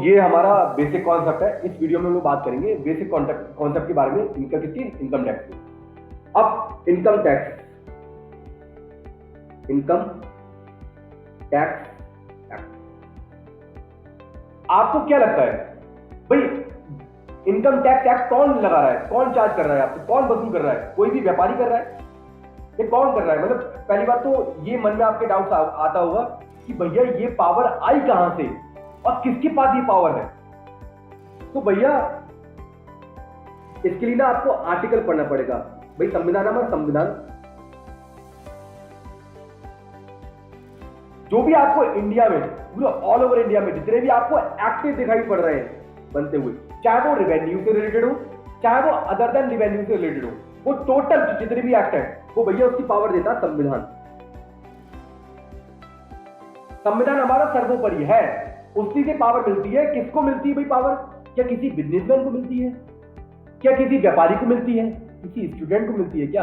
ये हमारा basic concept है। इस वीडियो में हम लोग बात करेंगे बेसिक कॉन्सेप्ट के बारे में, इनका किसकी, इनकम टैक्स की। अब इनकम टैक्स एक्ट, आपको क्या लगता है भाई, इनकम टैक्स एक्ट कौन लगा रहा है, कौन चार्ज कर रहा है आपसे, कौन वसूल कर रहा है? कोई भी व्यापारी कर रहा है, ये कौन कर रहा है? मतलब पहली बात तो ये मन में आपके डाउट आता होगा कि भैया ये पावर आई कहां से और किसके पास ये पावर है। तो भैया इसके लिए ना आपको आर्टिकल पढ़ना पड़ेगा। भाई संविधान हमारा संविधान, जो भी आपको इंडिया में, पूरा ऑल ओवर इंडिया में जितने भी आपको एक्ट दिखाई पड़ रहे हैं बनते हुए, चाहे वो रेवेन्यू से रिलेटेड हो, चाहे वो अदर देन रेवेन्यू से रिलेटेड हो, वो टोटल जितने भी एक्ट है वो भैया उसकी पावर देता है संविधान। संविधान हमारा सर्वोपरि है, उसी से पावर मिलती है। किसको मिलती है भाई पावर? क्या किसी बिजनेसमैन को मिलती है? क्या किसी व्यापारी को मिलती है? किसी स्टूडेंट को मिलती है? क्या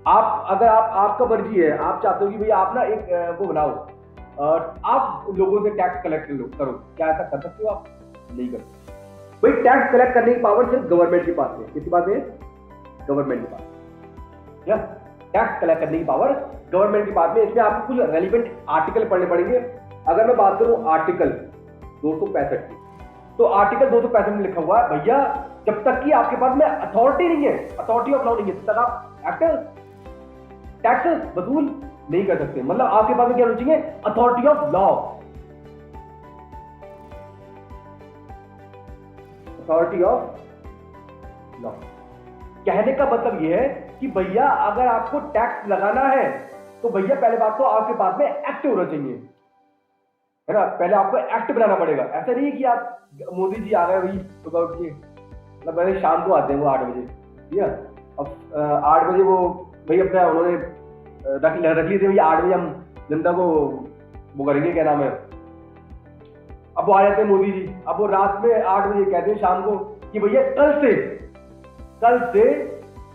आप, अगर आपका मर्जी है, आप चाहते हो कि भैया आप ना एक वो बनाओ, आप लोगों से टैक्स कलेक्ट करो, क्या ऐसा कर सकते हो आप? नहीं कर सकते। भाई टैक्स कलेक्ट करने की पावर सिर्फ गवर्नमेंट के पास है। किसके पास है? गवर्नमेंट के पास। या टैक्स कलेक्ट करने की पावर गवर्नमेंट के पास में। इसमें आपको कुछ रेलिवेंट आर्टिकल पढ़ने पड़ेंगे। अगर मैं बात करूं आर्टिकल 265 की, तो आर्टिकल 265 में लिखा हुआ है भैया, जब तक कि आपके पास में अथॉरिटी नहीं है, अथॉरिटी ऑफ लॉ नहीं है, तब तक आप टैक्स वसूल नहीं कर सकते। मतलब आपके पास में क्या होना चाहिए? Authority of law, authority of law. कहने का मतलब यह है कि भैया अगर आपको टैक्स लगाना है तो भैया पहले बात तो आपके पास में एक्ट होना चाहिए, है ना। पहले आपको एक्ट बनाना पड़ेगा। ऐसा नहीं है कि आप मोदी जी आ गए भाई सुबह उठ के, मतलब पहले शाम को आते हैं वो 8 बजे, ठीक है। अब 8 बजे वो भाई अपना उन्होंने रख ली थी भैया 8 बजे हम जनता को वो करेंगे, क्या नाम है, अब वो आ जाते हैं मोदी जी। अब वो रात में 8 बजे कहते हैं शाम को कि भैया कल से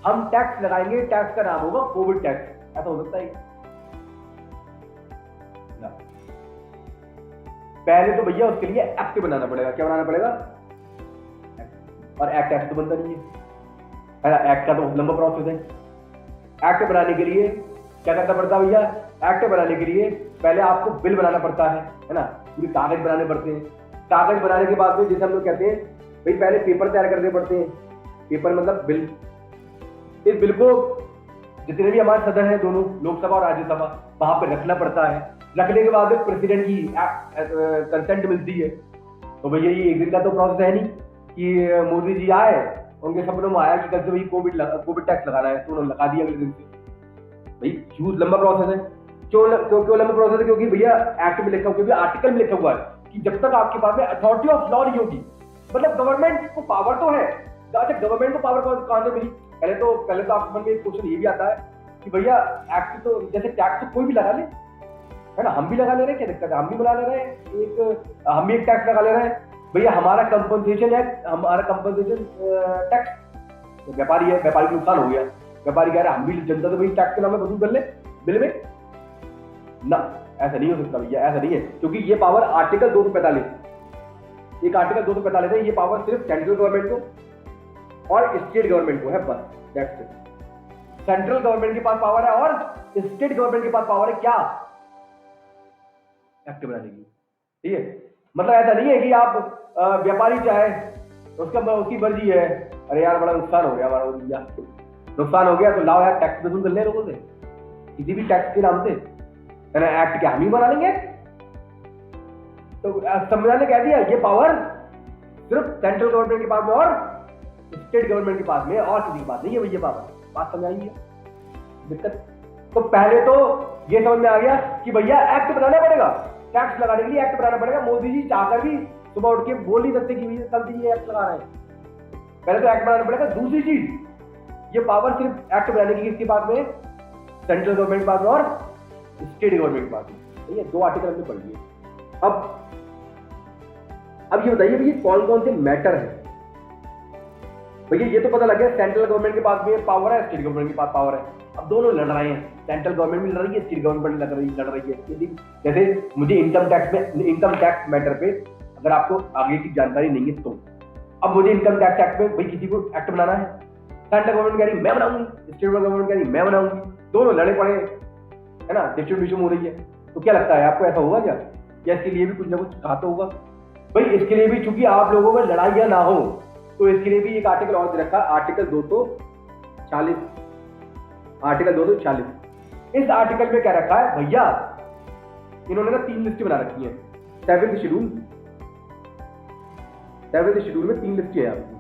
हम टैक्स लगाएंगे, टैक्स का नाम होगा कोविड टैक्स। ऐसा हो सकता है? ना। पहले तो भैया उसके लिए एक्ट बनाना पड़ेगा। क्या बनाना पड़ेगा? और एक्ट तो बनता नहीं है ना। एक्ट का तो लंबा प्रोसेस है। एक्ट बनाने के लिए क्या करना पड़ता है भैया? एक्ट बनाने के लिए पहले आपको बिल बनाना पड़ता है ना। पूरी कागज बनाने पड़ते हैं। कागज बनाने के बाद में जैसे हम लोग कहते हैं भाई पहले पेपर तैयार करने पड़ते हैं। पेपर मतलब बिल। इस बिल को जितने भी हमारे सदन है, दोनों लोकसभा और राज्यसभा, वहां पे रखना पड़ता है। रखने के बाद प्रेसिडेंट की कंसेंट मिलती है। तो भैया ये एक दिन का तो प्रोसेस है नहीं कि मोदी जी आए, उनके सपनों में आया कि कल से भाई कोविड टैक्स लगाना है, तो उन्होंने लगा दिया अगले दिन से। भाई ह्यूज लंबा प्रोसेस है। क्यों लंबा प्रोसेस है? क्योंकि भैया एक्ट में लिखा हुआ, क्योंकि आर्टिकल में लिखा हुआ है कि जब तक आपके पास में अथॉरिटी ऑफ लॉ नहीं होगी, मतलब गवर्नमेंट को पावर तो है। अच्छा, गवर्नमेंट को पावर कहां से मिली? पहले तो आपके मन में एक क्वेश्चन ये भी आता है कि भैया एक्ट तो, जैसे टैक्स तो कोई भी लगा ले, है ना। हम भी लगा ले रहे हैं, क्या दिक्कत है? हम भी बुला ले रहे हैं, हम भी एक टैक्स लगा ले रहे हैं। भैया हमारा कंपनसेशन है, हमारा कंपनसेशन टैक्स, व्यापारी है, व्यापारी को नुकसान हो गया, व्यापारी कह रहा है हम भी जनता से भाई टैक्स के नाम में वसूल कर ले बिल में ना। ऐसा नहीं हो सकता भैया, ऐसा नहीं है। क्योंकि ये पावर आर्टिकल 245, एक आर्टिकल 245 है, ये पावर सिर्फ सेंट्रल गवर्नमेंट को और स्टेट गवर्नमेंट को है, बस दैट्स इट। सेंट्रल गवर्नमेंट के पास पावर है और स्टेट गवर्नमेंट के पास पावर है क्या? एक्ट बनाने की, ठीक है। मतलब ऐसा नहीं है कि आप व्यापारी चाहे, उसकी मर्जी है, अरे यार बड़ा नुकसान हो गया हमारा, नुकसान हो गया तो लाओ यार टैक्स वसूल कर ले लोगों से, किसी भी टैक्स के नाम से, है ना। एक्ट क्या हम ही बना लेंगे? तो संविधान ने कह दिया ये पावर सिर्फ सेंट्रल गवर्नमेंट के पास में और स्टेट गवर्नमेंट के पास में, और किसी के पास नहीं है भैया पावर। बात समझाइए दिक्कत। तो पहले तो ये समझ में आ गया कि भैया एक्ट बनाना पड़ेगा, टैक्स लगाने के लिए एक्ट बनाना पड़ेगा। मोदी जी चाहकर भी सुबह उठ के बोल नहीं सकते कि भैया कल से ये एक्ट लगा रहे हैं। पहले तो एक्ट बनाना पड़ेगा। दूसरी चीज, ये पावर सिर्फ एक्ट बनाने की किसके पास में? सेंट्रल गवर्नमेंट के पास में और स्टेट गवर्नमेंट के पास में। ठीक है, 2 आर्टिकल हमने पढ़ लिए। अब ये बताइए भैया कौन कौन से मैटर है? भैया ये तो पता लग गया सेंट्रल गवर्नमेंट के पास में पावर है, स्टेट गवर्नमेंट के पास पावर है। अब दोनों लड़ रहे हैं, सेंट्रल गवर्नमेंट भी लड़ रही है, स्टेट गवर्नमेंट लड़ रही है। जैसे मुझे इनकम टैक्स मैटर पे अगर आपको आगे की जानकारी नहीं है तो। अब मुझे इनकम टैक्स एक्ट में भाई किसी को एक्ट बनाना है, सेंट्रल गवर्नमेंट कह रही मैं बनाऊंगी, स्टेट गवर्नमेंट कह रही मैं बनाऊंगी, दोनों लड़े पड़े है ना, डिस्ट्रीब्यूशन हो रही है। तो क्या लगता है आपको ऐसा होगा क्या? या इसके लिए भी कुछ ना कुछ कहा तो होगा भाई। इसके लिए भी चूंकि आप लोगों में लड़ाइयां ना हो तो इसके लिए भी एक आर्टिकल और दे रखा, आर्टिकल 240, आर्टिकल 240। इस आर्टिकल में क्या रखा है भैया, इन्होंने ना 3 लिस्ट बना रखी है। 7th शेड्यूल में 3 लिस्ट है आपकी।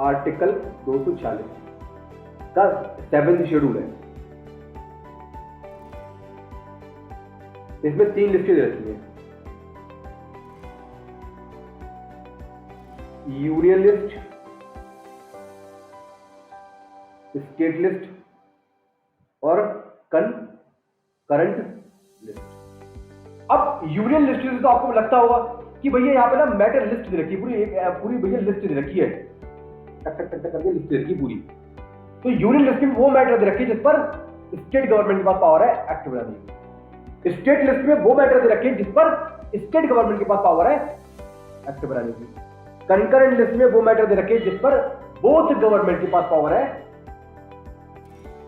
आर्टिकल 240 का 7th शेड्यूल है, इसमें 3 लिस्टें दे रखी है, यूनियन लिस्ट, स्टेट लिस्ट और करंट लिस्ट। अब यूनियन लिस्ट से तो आपको लगता होगा कि भैया यहाँ पे ना मैटर लिस्ट दे रखी है, पूरी भैया लिस्ट दे रखी है, टक टक टक करके लिस्ट दे रखी है पूरी। तो यूनियन लिस्ट में वो मैटर दे रखी है जिस पर स्टेट गवर्नमेंट के पास पावर है एक्ट बनाने की। स्टेट लिस्ट में वो मैटर दे रखी है जिस पर स्टेट गवर्नमेंट के पास पावर है एक्ट बनाने की। कंकरेंट लिस्ट में वो मैटर दे रखे जिस पर बोथ गवर्नमेंट के पास पावर है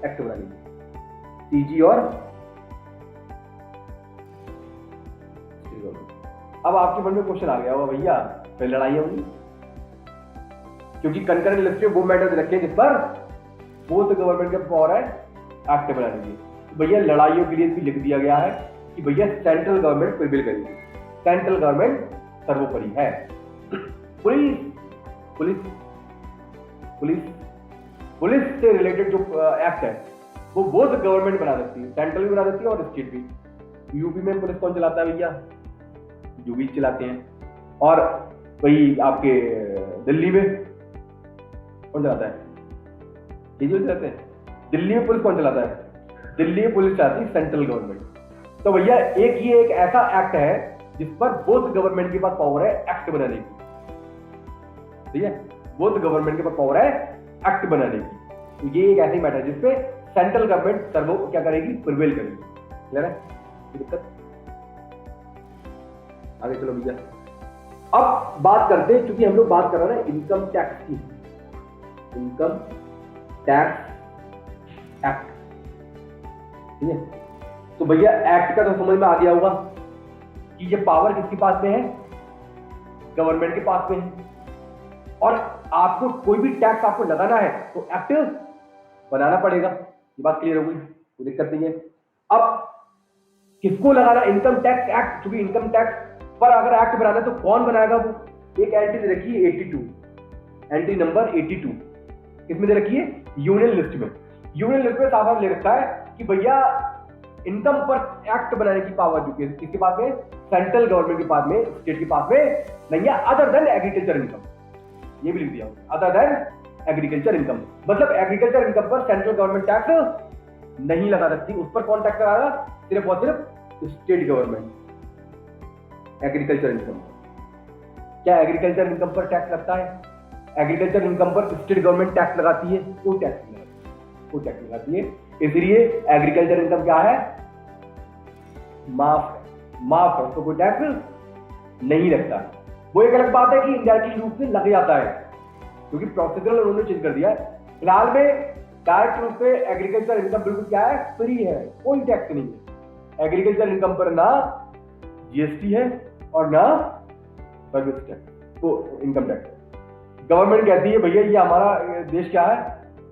एक्ट बनाने की, सीजी और अब आपके मन में क्वेश्चन आ गया होगा भैया फिर लड़ाई होगी, क्योंकि कंकरेंट लिस्ट में वो मैटर दे रखे जिस पर बोथ गवर्नमेंट के पावर है एक्ट बनाने की। तो भैया लड़ाइयों के लिए भी लिख दिया गया है कि भैया सेंट्रल गवर्नमेंट प्रिवेल करेगी, सेंट्रल गवर्नमेंट सर्वोपरि है। पुलिस पुलिस पुलिस पुलिस से रिलेटेड जो एक्ट है वो बोथ गवर्नमेंट बना सकती है, सेंट्रल भी बना सकती है और स्टेट भी। यूपी में पुलिस कौन चलाता है भैया? यूपी चलाते हैं। और वही आपके दिल्ली में कौन चलाता है? केजरीवाल चलाते हैं। दिल्ली में पुलिस कौन चलाता है? दिल्ली में पुलिस चलाती है सेंट्रल गवर्नमेंट। तो भैया एक ऐसा एक्ट है जिस पर बोथ गवर्नमेंट के पास पावर है एक्ट बनाने की, ठीक है, बोथ गवर्नमेंट के पास पावर है एक्ट बनाने की। तो ये एक ऐसी मैटर है जिसपे सेंट्रल गवर्नमेंट सर्वो क्या करेगी, प्रिवेल करेगी। क्लियर है? दिक्कत? आगे चलो भैया। अब बात करते हैं, क्योंकि हम लोग बात कर रहे हैं इनकम टैक्स की, इनकम टैक्स एक्ट, ठीक है। तो भैया एक्ट का तो समझ में आ गया होगा कि ये पावर किसके पास में है, गवर्नमेंट के पास में है। और आपको कोई भी टैक्स आपको लगाना है तो एक्ट बनाना पड़ेगा, ये बात क्लियर हो गई, कोई दिक्कत नहीं है। अब किसको लगाना, इनकम टैक्स एक्ट, क्योंकि इनकम टैक्स पर अगर एक्ट बनाना है तो कौन बनाएगा वो? एक एंट्री दे रखी है 82, एंट्री नंबर 82 किसमें दे रखी है? यूनियन लिस्ट में। यूनियन लिस्ट में साफ साफ ले रखा है कि भैया इनकम पर एक्ट बनाने की पावर जो किसके पास में? सेंट्रल गवर्नमेंट के पास में, स्टेट के पास में नहीं है, अदर देन एग्रीकल्चर इनकम। ये भी लिख दिया, अदर देन एग्रीकल्चर इनकम। मतलब एग्रीकल्चर इनकम पर सेंट्रल गवर्नमेंट टैक्स नहीं लगा सकती, उस पर कौन टैक्स लगाएगा? सिर्फ और सिर्फ स्टेट गवर्नमेंट। एग्रीकल्चर इनकम, क्या एग्रीकल्चर इनकम पर टैक्स लगता है? एग्रीकल्चर इनकम पर स्टेट गवर्नमेंट टैक्स लगाती है, वो टैक्स लगाती है। इसलिए एग्रीकल्चर इनकम क्या है? माफ है, तो कोई टैक्स नहीं लगता। वो एक अलग बात है कि इनडायरेक्टली रूप से लग जाता है, क्योंकि प्रोसीजरल उन्होंने चेंज कर दिया है। फिलहाल में डायरेक्ट रूप से एग्रीकल्चर इनकम बिल्कुल क्या है? फ्री है, कोई टैक्स नहीं है। एग्रीकल्चर इनकम पर ना जीएसटी है और ना सर्विस टैक्स, तो इनकम टैक्स। गवर्नमेंट कहती है भैया ये हमारा देश क्या है?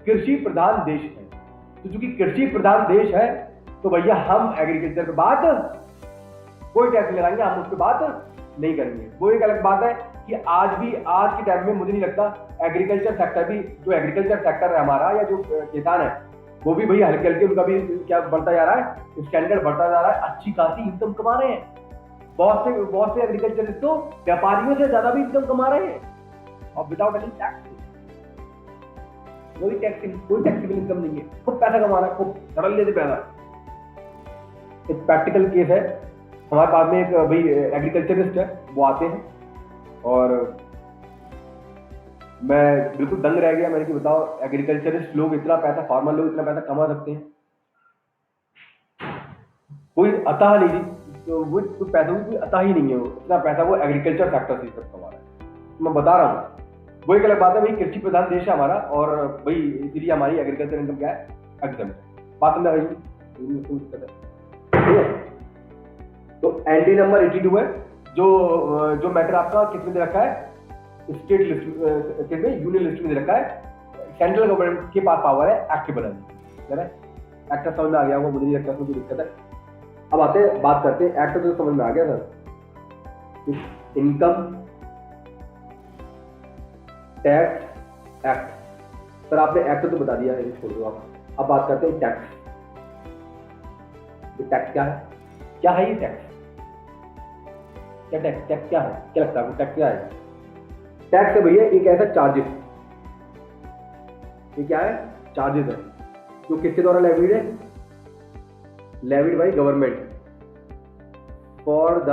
कृषि प्रधान देश है। तो चूंकि कृषि प्रधान देश है तो भैया हम एग्रीकल्चर पे बात कोई टैक्स नहीं लगाएंगे, हम उस पर बात नहीं करेंगे। वो एक अलग बात है कि आज के टाइम में मुझे नहीं लगता एग्रीकल्चर सेक्टर भी, जो एग्रीकल्चर सेक्टर है हमारा या जो किसान है वो भी भैया हल्के हल्के उनका भी क्या बढ़ता जा रहा है, स्टैंडर्ड बढ़ता जा रहा है, अच्छी खासी इनकम कमा रहे हैं। बहुत से एग्रीकल्चरिस्ट तो व्यापारियों से ज्यादा भी इनकम कमा रहे हैं और विदाउट एनी टैक्स। कोई टैक्सेबल इनकम नहीं है, खूब पैसा कमा रहा है, खूब धड़ल लेते पैसा। एक प्रैक्टिकल केस है हमारे पास में, एक भाई एग्रीकल्चरिस्ट है, वो आते हैं और मैं बिल्कुल दंग रह गया। मैंने कि बताओ एग्रीकल्चरिस्ट लोग इतना पैसा, फार्मर लोग इतना पैसा कमा सकते हैं? कोई अतः नहीं थी, तो वो तो पैसों की कोई अतः ही नहीं है, वो इतना पैसा वो एग्रीकल्चर सेक्टर से सब कमा रहा है। तो मैं बता रहा हूँ, वो एक अलग बात है भाई, कृषि प्रधान देश है हमारा, और भाई इसीलिए हमारी एग्रीकल्चर इनकम क्या है, एग्जाम। बात समझा भाई, ठीक है। तो एनडी नंबर 82 है, जो जो मैटर आपका किसमें दे रखा है, स्टेट लिस्ट में, यूनियन लिस्ट में दे रखा है। सेंट्रल गवर्नमेंट के पास पावर है एक्ट बनाने, है एक्ट समझ में आ गया, वो मुझे नहीं लगता कोई दिक्कत है। अब आते हैं, बात करते हैं एक्ट, तो समझ में आ गया sir, income tax act. Sir आपने एक्ट तो बता दिया है, छोड़ दो आप। अब बात करते हैं टैक्स। ये टैक्स क्या है, क्या है ये टैक्स, क्या टैक्स, टैक्स क्या है, क्या लगता है आपको टैक्स क्या है? टैक्स है भैया एक ऐसा चार्जेस, ये क्या है, चार्जेस है, जो किसके द्वारा लेविड है, levied by government for the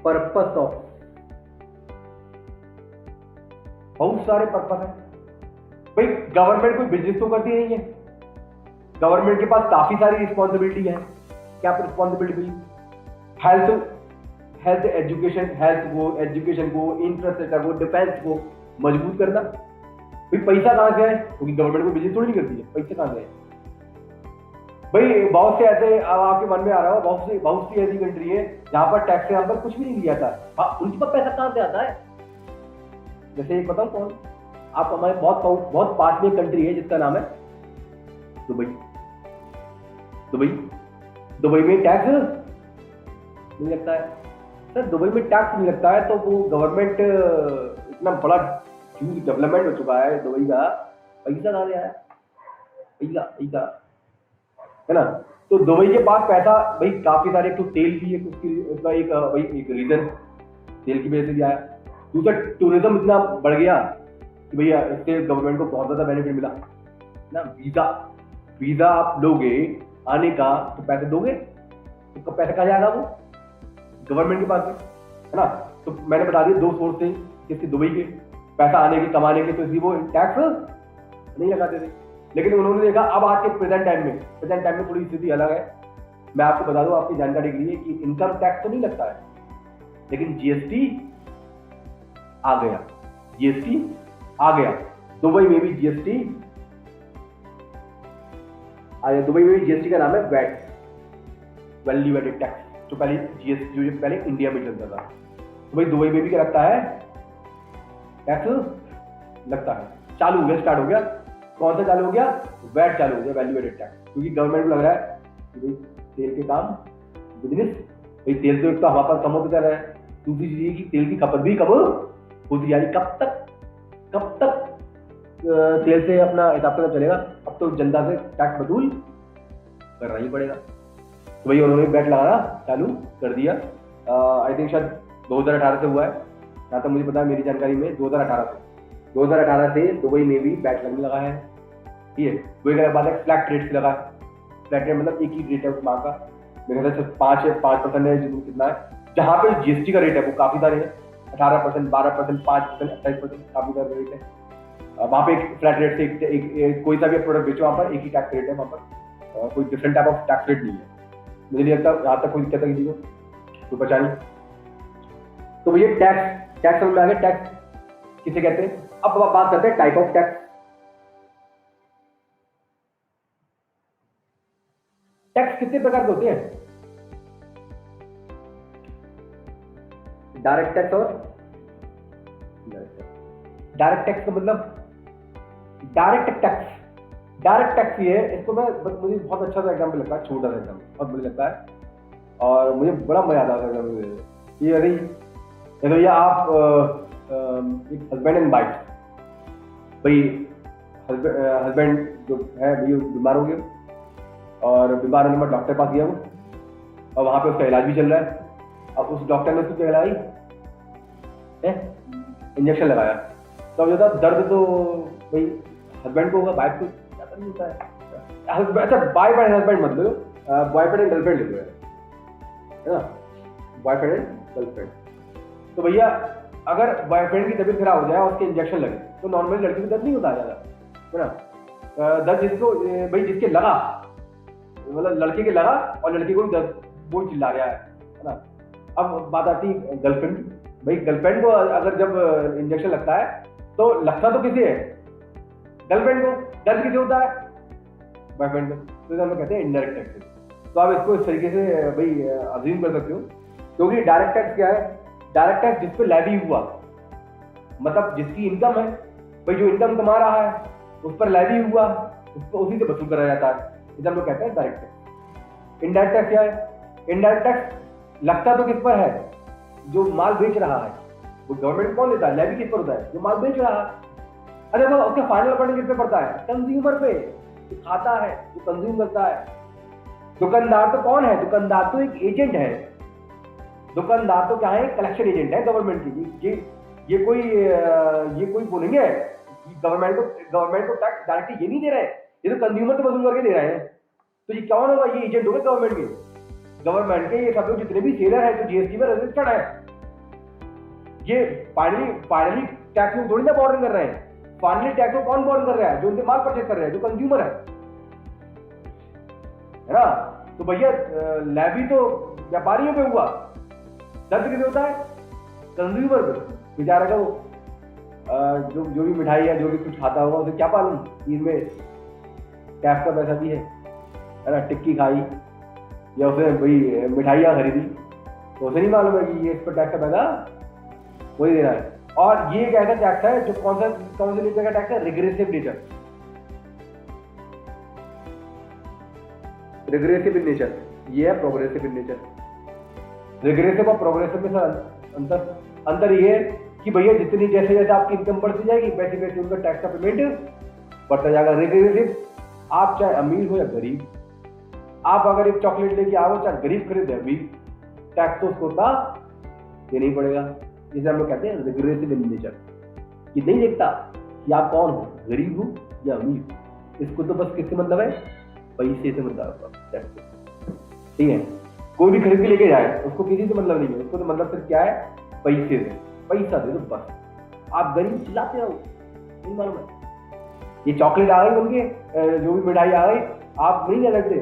purpose of, बहुत सारे पर्पस है भाई। गवर्नमेंट कोई बिजनेस तो करती नहीं है, गवर्नमेंट के पास काफी सारी रिस्पॉन्सिबिलिटी है। क्या रिस्पॉन्सिबिलिटी, हेल्थ एजुकेशन को, इंफ्रास्ट्रक्चर को, डिफेंस को मजबूत करना। भाई पैसा कहां से है, क्योंकि गवर्नमेंट को बिजनेस थोड़ी नहीं करती है, पैसे कहां से है भाई? बहुत से ऐसे, अब आपके मन में आ रहा हो, बहुत सी ऐसी कंट्री है जहां पर टैक्स के नाम पर कुछ भी नहीं दिया था। हाँ, उनके पास पैसा कहां से आता है? जैसे एक बताऊं कौन, आप हमारे बहुत पास में कंट्री है जिसका नाम है दुबई। दुबई में टैक्स नहीं लगता है सर, दुबई में टैक्स नहीं लगता है, तो वो गवर्नमेंट, इतना बड़ा ह्यूज डेवलपमेंट हो चुका है दुबई का, पैसा कहां से आया, पैसा है ना। तो दुबई के पास पैसा भाई काफी सारे, तो तेल भी है उसका एक भाई एक रीजन, तेल की वजह से भी आया। दूसरा, टूरिज्म इतना बढ़ गया कि भैया इससे गवर्नमेंट को बहुत ज्यादा बेनिफिट मिला ना। वीजा आप लोगे आने का, तो पैसे दोगे, तो पैसा कहाँ जाएगा, वो गवर्नमेंट के पास है ना। तो मैंने बता दिया 2 सोर्स थे किसके, दुबई के, पैसा आने के, कमाने के, तो इसलिए वो टैक्स नहीं लगाते थे। लेकिन उन्होंने देखा अब आज के प्रेजेंट टाइम में थोड़ी स्थिति अलग है। मैं आपको बता दूं आपकी जानकारी के लिए कि इनकम टैक्स तो नहीं लगता है, लेकिन जीएसटी आ गया, दुबई में भी जीएसटी आया। दुबई में भी जीएसटी का नाम है वैट, वैल्यू एडेड टैक्स, जो पहले जीएसटी, जो पहले इंडिया में चलता था। तो भाई दुबई में भी क्या लगता है, टैक्स लगता है। चालू हो गया, स्टार्ट हो गया, कौन सा चालू हो गया, वैट चालू हो गया, वैल्यू एडेड टैक्स, क्योंकि गवर्नमेंट को लग रहा है कि भाई तेल के काम, बिजनेस, भाई तेल तो एक तो हमारे पास कम होता जा रहा है, दूसरी चीज ये कि तेल की खपत भी कम होती, यानी कब तक तेल से अपना हिसाब किताब चलेगा। अब तो जनता से टैक्स वसूल करना ही पड़ेगा, तो भाई उन्होंने वैट लगाना चालू कर दिया। आई थिंक शायद 2018 से हुआ है, जहाँ तक मुझे पता है, मेरी जानकारी में 2018 से दुबई में भी वैट लगने लगा है। ठीक है, वही अगर बात है फ्लैट रेट से लगा, फ्लैट रेट मतलब एक ही रेट है उस माह का, मेरे ख्याल से 5% है, कितना है। जहाँ पे जीएसटी का रेट है वो काफी सारे हैं, 18%, 12%, 5%, 28%, काफी सारे रेट है। वहाँ पे एक फ्लैट रेट से एक कोई सा भी प्रोडक्ट बेचो, वहाँ पर एक ही टैक्स रेट है, वहाँ पर कोई different type of tax rate नहीं है। मुझे नहीं लगता यहाँ तक कोई दिक्कत है किसी को, कोई परेशानी। तो भैया टैक्स समझ में आ गया, टैक्स किसे कहते हैं। अब बात करते हैं टाइप ऑफ टैक्स। टैक्स कितने प्रकार के होते हैं, डायरेक्ट टैक्स और डायरेक्ट टैक्स का मतलब, डायरेक्ट टैक्स ये है, इसको मुझे बहुत अच्छा सा एग्जाम्पल लगता है, छोटा सा एग्जाम्पल बहुत मुझे लगता है, और मुझे बड़ा मजा आता है ये। अरे भैया आप एक हस्बैंड एंड वाइफ, भाई हस्बैंड जो है भैया बीमार हो गया, और बीमार होने के बाद डॉक्टर पास गया वो, और वहां पे उसका इलाज भी चल रहा है। अब उस डॉक्टर ने उसको क्या लगाई, इंजेक्शन लगाया, तो अब दर्द तो भाई हस्बैंड को होगा, वाइफ को ज्यादा नहीं होता है। अच्छा, वाइफ एंड हस्बैंड मत लो, बॉयफ्रेंड एंड गर्लफ्रेंड ले लो, है ना, बॉयफ्रेंड एंड गर्लफ्रेंड। तो भैया अगर बॉयफ्रेंड की तबीयत खराब हो जाए और उसके इंजेक्शन लगे, तो नॉर्मली लड़की को दर्द नहीं होता ज्यादा, है ना। दर्द जिसको भाई जिसके लगा मतलब लड़के के लगा और लड़के को भी दर्द, वो चिल्ला रहा है ना। अब बात आती है गर्लफ्रेंड की। भाई गर्लफ्रेंड को अगर जब इंजेक्शन लगता है तो लगता तो किसे है? गर्लफ्रेंड को। दर्द किसे होता है? बॉयफ्रेंड को। तो हम कहते हैं इनडायरेक्ट टैक्स। तो आप इसको इस तरीके से भाई अज्यूम कर सकते हो, क्योंकि डायरेक्ट टैक्स क्या है? डायरेक्ट टैक्स जिस पे लेवी हुआ, मतलब जिसकी इनकम है, भाई जो इनकम कमा रहा है उस पर लेवी हुआ, उसको उसी से वसूल करा जाता है, इसे हम लोग कहते हैं डायरेक्ट टैक्स। इनडायरेक्ट टैक्स क्या है? इनडायरेक्ट टैक्स लगता तो किस पर है? जो माल बेच रहा है। वो गवर्नमेंट कौन देता है? लेवी किस पर होता है? जो माल बेच रहा है। अरे वो उसका फाइनल बर्डन किस पे पड़ता है? कंज्यूमर पे, जो खाता है, जो कंज्यूम करता है। दुकानदार तो कौन है? दुकानदार तो एक एजेंट है। दुकानदार तो क्या है? कलेक्शन एजेंट है गवर्नमेंट की। ये कोई बोलेंगे गवर्नमेंट को टैक्स डायरेक्टली ये नहीं दे रहे हैं, ये तो कंज्यूमर से वसूल करके दे रहे हैं। तो ये कौन होगा? ये एजेंट होगा गवर्नमेंट के ये सब लोग जितने भी सेलर है जो जीएसटी में रजिस्टर्ड है, ये फाइनली टैक्स में थोड़ी ना बॉर्डरिंग कर रहे हैं। फाइनली टैक्स को कौन बॉर्डर कर रहा है? जो उनसे माल परचेज कर रहे हैं, जो कंज्यूमर है ना। तो भैया लेवी तो व्यापारियों पे हुआ, दर्द किसे होता है? कंज्यूमर पे। बेचारा का वो जो भी मिठाई है, जो भी कुछ खाता होगा, उसे क्या मालूम इनमें टैक्स का पैसा भी है ना। टिक्की खाई या उसे भाई मिठाइयाँ खरीदी, तो उसे नहीं मालूम है कि ये इस पर टैक्स का पैसा वही दे रहा है। और ये एक ऐसा टैक्स है जो कौन से नेचर का टैक्स है? Regressive nature. Regressive in nature, ये है प्रोग्रेसिव इन नेचर। रिग्रेसिव और प्रोग्रेसिव में अंतर ये है कि भैया जितनी जैसे जैसे आपकी इनकम बढ़ती जाएगी वैसे वैसे उनका टैक्स का पेमेंट बढ़ता जाएगा। रिग्रेसिव, आप चाहे अमीर हो या गरीब, आप अगर एक चॉकलेट लेके आओ, चाहे गरीब खरीदे अमीर, टैक्स तो उसको उतना देना ही पड़ेगा। जिसे हम लोग कहते हैं रिग्रेसिव इन नेचर। ये नहीं देखता कि आप कौन हो, गरीब हो या अमीर। इसको तो बस किससे मतलब है? पैसे से मतलब है। ठीक है, कोई भी खरीद के लेके जाए उसको किसी से मतलब नहीं है, उसको तो मतलब सिर्फ क्या है? पैसे से। पैसा दे दो बस। आप गरीब चिल्लाते हो, नहीं मालूम है? ये चॉकलेट आ गई उनके, जो भी मिठाई आ गई, आप नहीं ले सकते।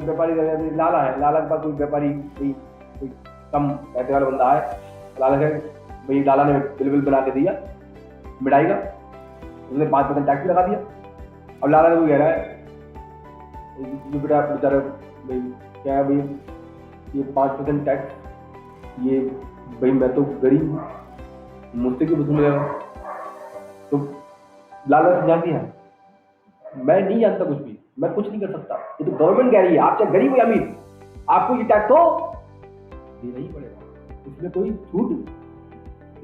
व्यापारी लाला है, लाला के पास कोई व्यापारी कोई कम पैसे वाला बंदा है, लाला से भाई लाला ने बिल बना के दिया मिठाई का, उसने 5% टैक्स लगा दिया। अब लाला ने वो कह रहा है बेटा बेचारे भाई क्या है भाई ये 5% टैक्स, ये भाई मैं तो गरीब हूँ, मुझसे क्यों वसूलेगा? तो लाला समझा दिया मैं नहीं जानता कुछ भी, मैं कुछ नहीं कर सकता, ये तो गवर्नमेंट कह रही है, आप चाहे गरीब हो या अमीर आपको ये टैक्स तो देना ही पड़ेगा, इसमें कोई छूट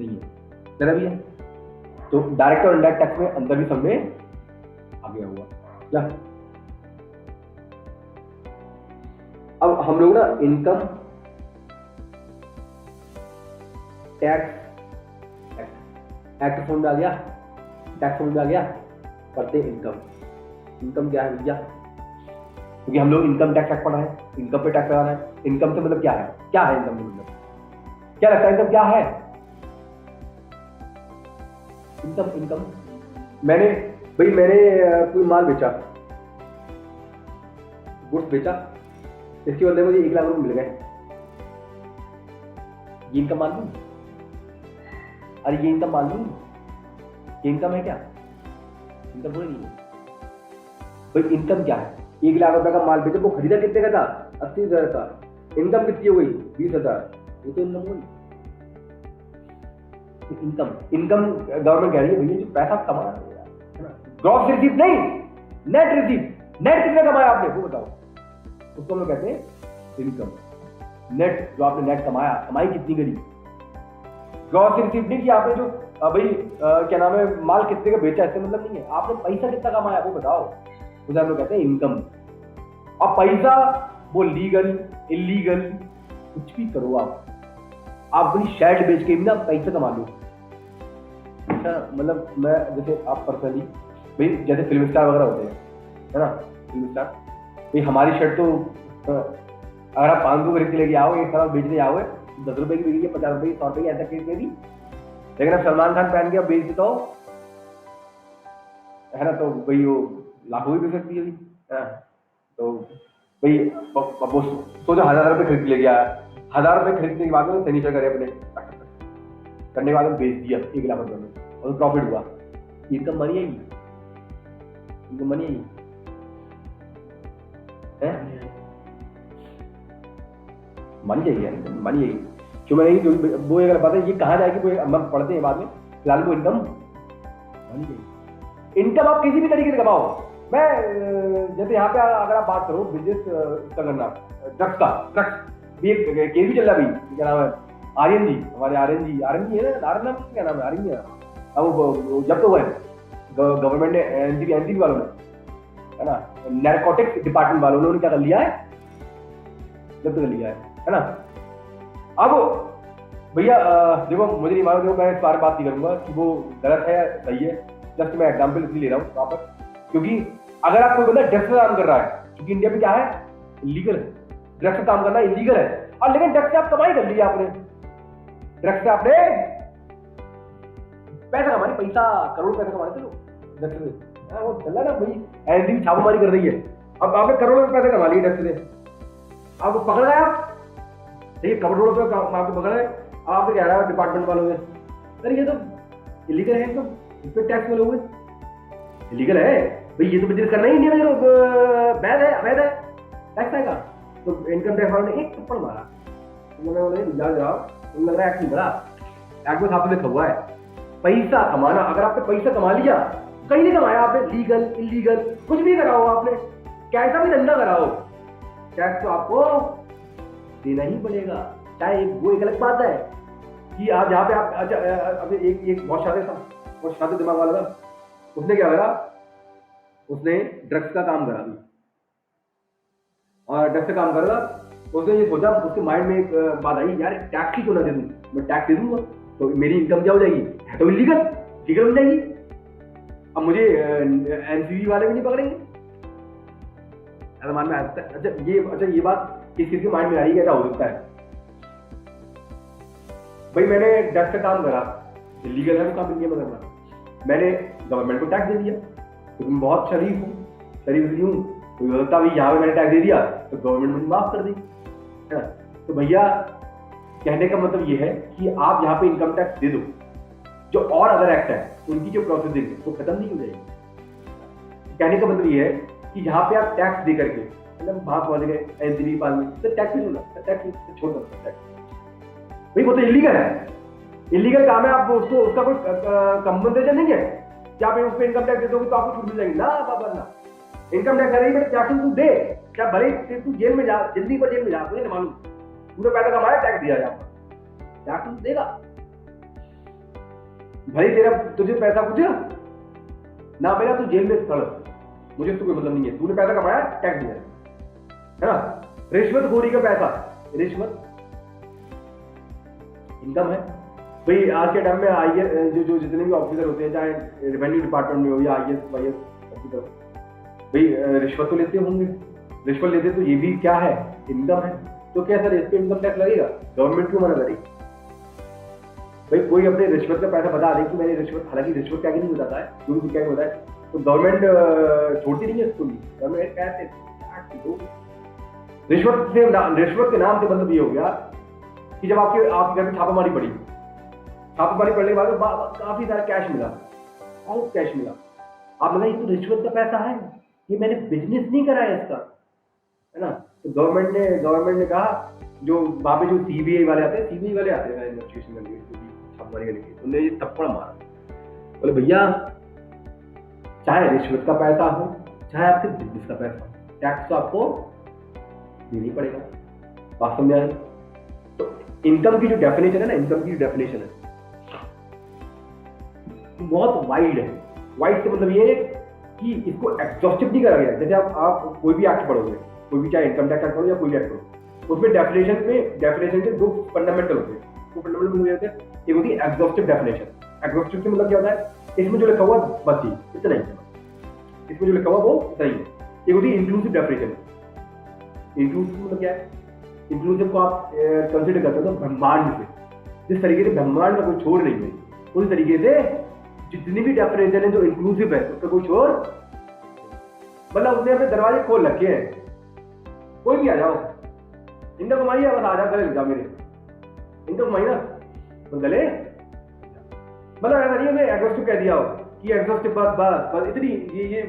नहीं है। तेरा भी है। तो डायरेक्ट और इनडायरेक्ट टैक्स में अंतर भी सब में आ गया हुआ क्या? अब हम लोग ना इनकम टैक्स एक्ट समझ में आ गया, टैक्स समझ में आ गया, पढ़ते इनकम। इनकम क्या है भैया? क्योंकि हम लोग इनकम टैक्स एक्ट पढ़ा है, इनकम पे टैक्स लगाना है। इनकम से मतलब क्या है? क्या है इनकम से मतलब? क्या लगता है इनकम क्या है? इनकम मैंने कोई माल बेचा, गुड्स बेचा, इसके बदले मुझे 1 लाख रुपए मिल गए, ये इनकम मान लूं? अरे ये इनकम मान लूं? ये इनकम है क्या? इनकम थोड़ी नहीं है भाई। इनकम क्या है? 1 लाख रुपए का माल बेचा, वो खरीदा कितने का था? 80,000 का। इनकम कितनी हो गई? 20,000। ये तो इनकम हुई। इनकम गवर्नमेंट कह रही है भैया जो पैसा कमा रहे है ना, ग्रॉस रिसीव नहीं, नेट रिसीव। नेट कितना कमाया आपने वो बताओ, उसको हम लोग कहते हैं इनकम। नेट जो आपने नेट कमाया, कमाई कितनी करी? ग्रॉस रिसीव नहीं कि आपने जो भाई क्या नाम है माल कितने का बेचा, इससे मतलब नहीं है, आपने पैसा कितना कमाया वो बताओ, उसे हम लोग कहते हैं इनकम। अब पैसा वो लीगल इलीगल कुछ भी करो, आप अपनी शर्ट बेच के भी ना पैसा कमा लो। अच्छा मतलब मैं जैसे आप पर्सनली भाई जैसे फिल्म स्टार वगैरह होते हैं है ना, फिल्म स्टार भाई हमारी शर्ट तो अगर आप 500 खरीद के लेके आओ, एक साल बेचने आओगे 10 रुपए की बिकेगी, 50 रुपए की, 100 रुपए की ऐसा खरीद भी, लेकिन अब सलमान खान पहन के अब बेच देता हो है ना, तो भाई वो लाखों भी बिक सकती है। तो भाई वो सोचो 1000 रुपये खरीद के ले गया, 1000 रुपये खरीदने के बाद में फर्नीचर करे अपने, करने के बाद में बेच दिया 1 लाख रुपये में और प्रॉफिट हुआ, इनकम मनी आएगी, इनकम मनी आएगी है, मनी चाहिए, मनी आएगी। क्यों मैं नहीं, वो अगर बात है ये कहाँ जाएगी, वो हम पढ़ते हैं बाद में, फिलहाल वो इनकम मनी चाहिए। इनकम आप किसी भी तरीके से कमाओ। मैं जैसे यहाँ पे अगर आप बात करो बिजनेस करना, ड्रग्स का, ड्रग्स भी एक केस भी चल रहा है भाई, क्या नाम है, आर्यन जी, हमारे आर्यन जी है ना, आर्यन नाम क्या नाम है, आर्यन जी, अब वो जब तो हुआ है गवर्नमेंट ने, एनसीबी वालों ने, है ना, नैरकोटिक्स डिपार्टमेंट वालों ने उन्होंने क्या कर लिया है, जब्त कर लिया है ना। अब भैया देखो मुझे नहीं मालूम, मैं इस बारे में बात नहीं करूंगा कि वो गलत है या सही है, जस्ट मैं एग्जाम्पल इसलिए ले रहा हूँ वहाँ पर, क्योंकि अगर आप कोई बंदा ड्रग्स का काम कर रहा है, क्योंकि इंडिया में क्या है, इलीगल है, ड्रग्स का काम करना इलीगल है, और लेकिन ड्रग्स से आप कमाई कर ली आपने, ड्रग्स से आपने पैसा कमाने, पैसा करोड़ पैसा कमाने थे लोग ड्रग्स से, वो चल रहा ना भाई, एनसीबी छापामारी कर रही है, अब आपने करोड़ों में पैसे कमा लिए ड्रग्स से, आपको पकड़ गए आप, देखिए करोड़ों रुपये आपको पकड़ गए, आपने कह रहा है डिपार्टमेंट वालों ने, सर ये तो इलीगल है, तो इस पर टैक्स वाले हुए इलीगल है भाई, ये तो बिजनेस करना ही इंडिया में वैध है, अवैध है, टैक्स आएगा, तो इनकम टैक्स वालों ने एक थप्पड़ मारा, जाओ लग रहा है एक्ट नहीं बड़ा, एक्ट में आपने लिखा हुआ है पैसा कमाना, अगर आपने पैसा कमा लिया, कहीं नहीं कमाया आपने, लीगल इलीगल कुछ भी कराओ आपने, कैसा भी धंधा कराओ, टैक्स तो आपको देना ही पड़ेगा, चाहे वो एक अलग बात है कि आप यहाँ पे आप, अच्छा अभी एक बहुत शादे था, बहुत शादे दिमाग वाला था, उसने क्या करा, उसने ड्रग्स का काम करा, और ड्रग्स का काम करा, उसने ये सोचा, उसके माइंड में एक बात आई, यार टैक्स ही क्यों ना दे दूं, मैं टैक्स दे दूंगा तो मेरी इनकम क्या हो जाएगी, है तो इलीगल, लीगल हो जाएगी, अब मुझे एनसीबी वाले भी नहीं पकड़ेंगे, ऐसा मान में आता है। अच्छा ये बात किस किस के माइंड में आई, क्या हो सकता है भाई, मैंने ड्रग्स का काम करा, इलीगल है वो काम इंडिया में करना, मैंने गवर्नमेंट को टैक्स दे दिया, क्योंकि मैं बहुत शरीफ हूँ, शरीफ इसलिए हूँ, कोई होता भी यहाँ पे मैंने टैक्स दे दिया तो गवर्नमेंट मुझे माफ कर दी, है ना। तो भैया कहने का मतलब ये है कि आप यहाँ पे इनकम टैक्स दे दो, जो और अदर एक्ट है उनकी जो प्रोसेसिंग है वो खत्म नहीं हो जाएगी। कहने का मतलब ये है कि यहाँ पे आप टैक्स दे करके, मतलब वहां पहुंच गए एनसीबी पास में, तो टैक्स नहीं होना, टैक्स छोड़ दो, भाई वो तो इलीगल है, इलीगल काम है, आप उसको उसका कोई कंपनसेशन नहीं है कि आप उस पर इनकम टैक्स दे दोगे तो आपको छूट मिल जाएगी, ना बाबा ना, इनकम टैक्स नहीं, बट टैक्स तू दे, क्या भले तू जेल में जा, जिंदगी पर जेल में जा, मुझे नहीं मालूम, पूरा पैसा कमाया टैक्स दिया जाए, टैक्स तू देगा, भले तेरा तुझे पैसा कुछ ना मिला, तू जेल में खड़, मुझे तो कोई मतलब नहीं है, तूने पैसा कमाया टैक्स दिया है ना। रिश्वतखोरी का पैसा, रिश्वत इनकम है भाई, आज के टाइम में आईएएस जो जितने भी ऑफिसर होते हैं, चाहे रेवेन्यू डिपार्टमेंट में हो या आईएएस वाईएएस ऑफिसर, भाई रिश्वत तो लेते होंगे, रिश्वत लेते तो ये भी क्या है, इनकम है, तो क्या सर इस पे इनकम टैक्स लगेगा, गवर्नमेंट क्यों मना करेगी भाई, कोई अपने रिश्वत का पैसा बता दे कि मैंने रिश्वत, हालांकि रिश्वत क्या नहीं बताता है, क्योंकि क्या बताया, तो गवर्नमेंट छोड़ती नहीं है इसको भी, गवर्नमेंट कहते रिश्वत से, रिश्वत के नाम से मतलब ये हो गया कि जब आपके घर में छापामारी पड़ी, छापामारी पड़ने के बाद काफी सारा कैश मिला, बहुत कैश मिला, आप लगा ये तो रिश्वत का पैसा है, ये मैंने बिजनेस नहीं करा है इसका, है ना। तो गवर्नमेंट ने कहा, जो वहां पे जो सीबीआई वाले आते हैं, इन्वेस्टिगेशन करने के लिए, छापामारी करने के लिए, उन्होंने ये थप्पड़ मारा, बोले भैया चाहे रिश्वत का पैसा हो, चाहे आपके बिजनेस का पैसा हो, टैक्स तो आपको देना ही पड़ेगा, बात समझ आए। तो इनकम की जो डेफिनेशन है ना, इनकम की जो डेफिनेशन है बहुत वाइड है, वाइड से मतलब ये है कि इसको एग्जॉस्टिव नहीं करा गया, जैसे आप कोई भी एक्ट पढ़ोगे, कोई भी चाहे इनकम टैक्स एक्ट पढ़ो या कोई भी एक्ट पढ़ो, उसमें डेफिनेशन के दो फंडामेंटल होते हैं, दो फंडामेंटल होते हैं, एक होती है एग्जॉस्टिव डेफिनेशन, एग्जॉस्टिव से मतलब क्या होता है, इसमें जो लिखा हुआ बस ही इतना ही, इसमें जो लिखा हुआ वो सही है। एक होती है इंक्लूसिव डेफिनेशन, इंक्लूसिव मतलब क्या है, इंक्लूसिव को आप कंसिडर करते हो तो ब्रह्मांड से, जिस तरीके से ब्रह्मांड का कोई छोर नहीं है, उस तरीके से जितनी भी डेफिनेशन है जो इंक्लूसिव है उसका कोई छोर, मतलब उसने अपने दरवाजे खोल रखे हैं, कोई भी आ जाओ, इनकम कमाई है, बस आ जाओ, गले लग जाओ मेरे, इनकम कमाई ना, तो गले मतलब ऐसा नहीं है एग्जॉस्टिव कह दिया हो कि एग्जॉस्टिव बस बस बस इतनी ये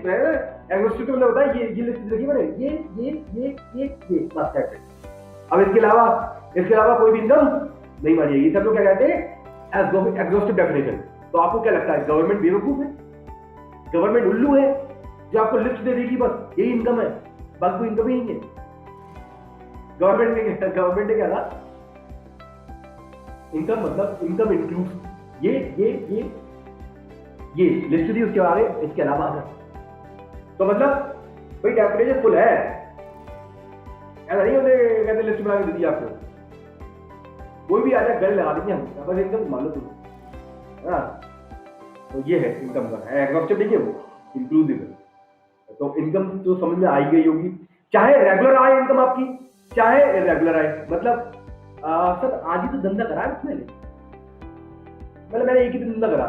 एग्जॉस्टिव का मतलब होता है ये लिस्ट देखिए मैंने, ये बस दैट्स इट। अब इसके अलावा कोई भी इनकम नहीं मानिए, ये सब लोग क्या कहते हैं एग्जॉस्टिव डेफिनेशन। तो आपको क्या लगता है गवर्नमेंट बेवकूफ है, गवर्नमेंट उल्लू है जो आपको लिस्ट दे देगी बस यही इनकम है, बस कोई इनकम ही नहीं है। गवर्नमेंट ने क्या था, इनकम मतलब इनकम इंक्लूड ये लिस्ट दी, उसके आगे इसके अलावा अगर तो मतलब भाई डेफिनेशन फुल है, ऐसा नहीं होते कहते लिस्ट बना के दे दी आपको, कोई भी आ जाए गले लगा देंगे हम, बस इनकम मान लो तुम, हाँ तो ये है इनकम का एग्जॉस्टिव नहीं है वो, इंक्लूसिव है। तो इनकम तो समझ में आई गई होगी, चाहे रेगुलर आए इनकम आपकी चाहे इरेगुलर आए, मतलब सर आज ही तो धंधा करा है मैंने, मतलब मैंने एक ही दिन धंधा करा,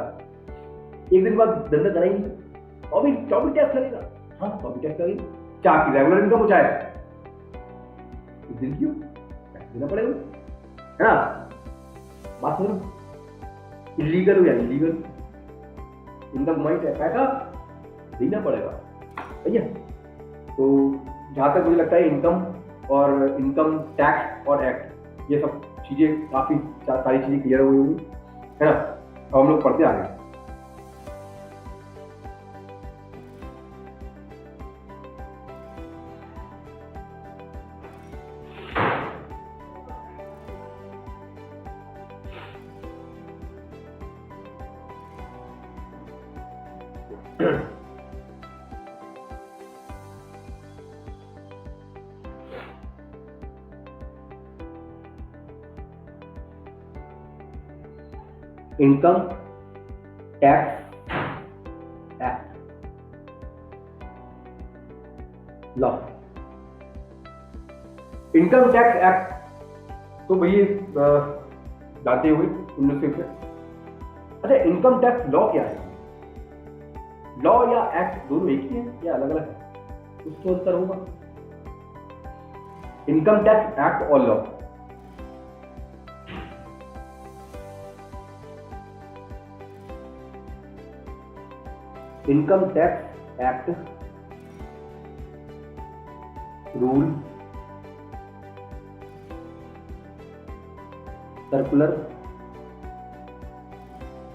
एक दिन बाद धंधा करा ही नहीं, और भी टॉपिक टैक्स लगेगा, हाँ टॉपिक टैक्स लगेगा, चाहे आपकी रेगुलर इनकम हो चाहे इस दिन क्यों देना पड़ेगा, है ना। बात सुनो, इलीगल हो या इलीगल इनकम कमाई पैसा देना पड़ेगा भैया। तो जहां तक मुझे लगता है इनकम और इनकम टैक्स और एक्ट ये सब चीजें काफी सारी चीजें क्लियर हुई होंगी, है ना। अब हम लोग पढ़ते आगे। Income tax act law, income tax act तो भैया जानते हुए 1961। अच्छा इनकम टैक्स लॉ क्या है, लॉ या एक्ट दोनों एक ही है या अलग अलग है, कुछ तो अंतर होगा। इनकम टैक्स एक्ट और law, income tax act rule circular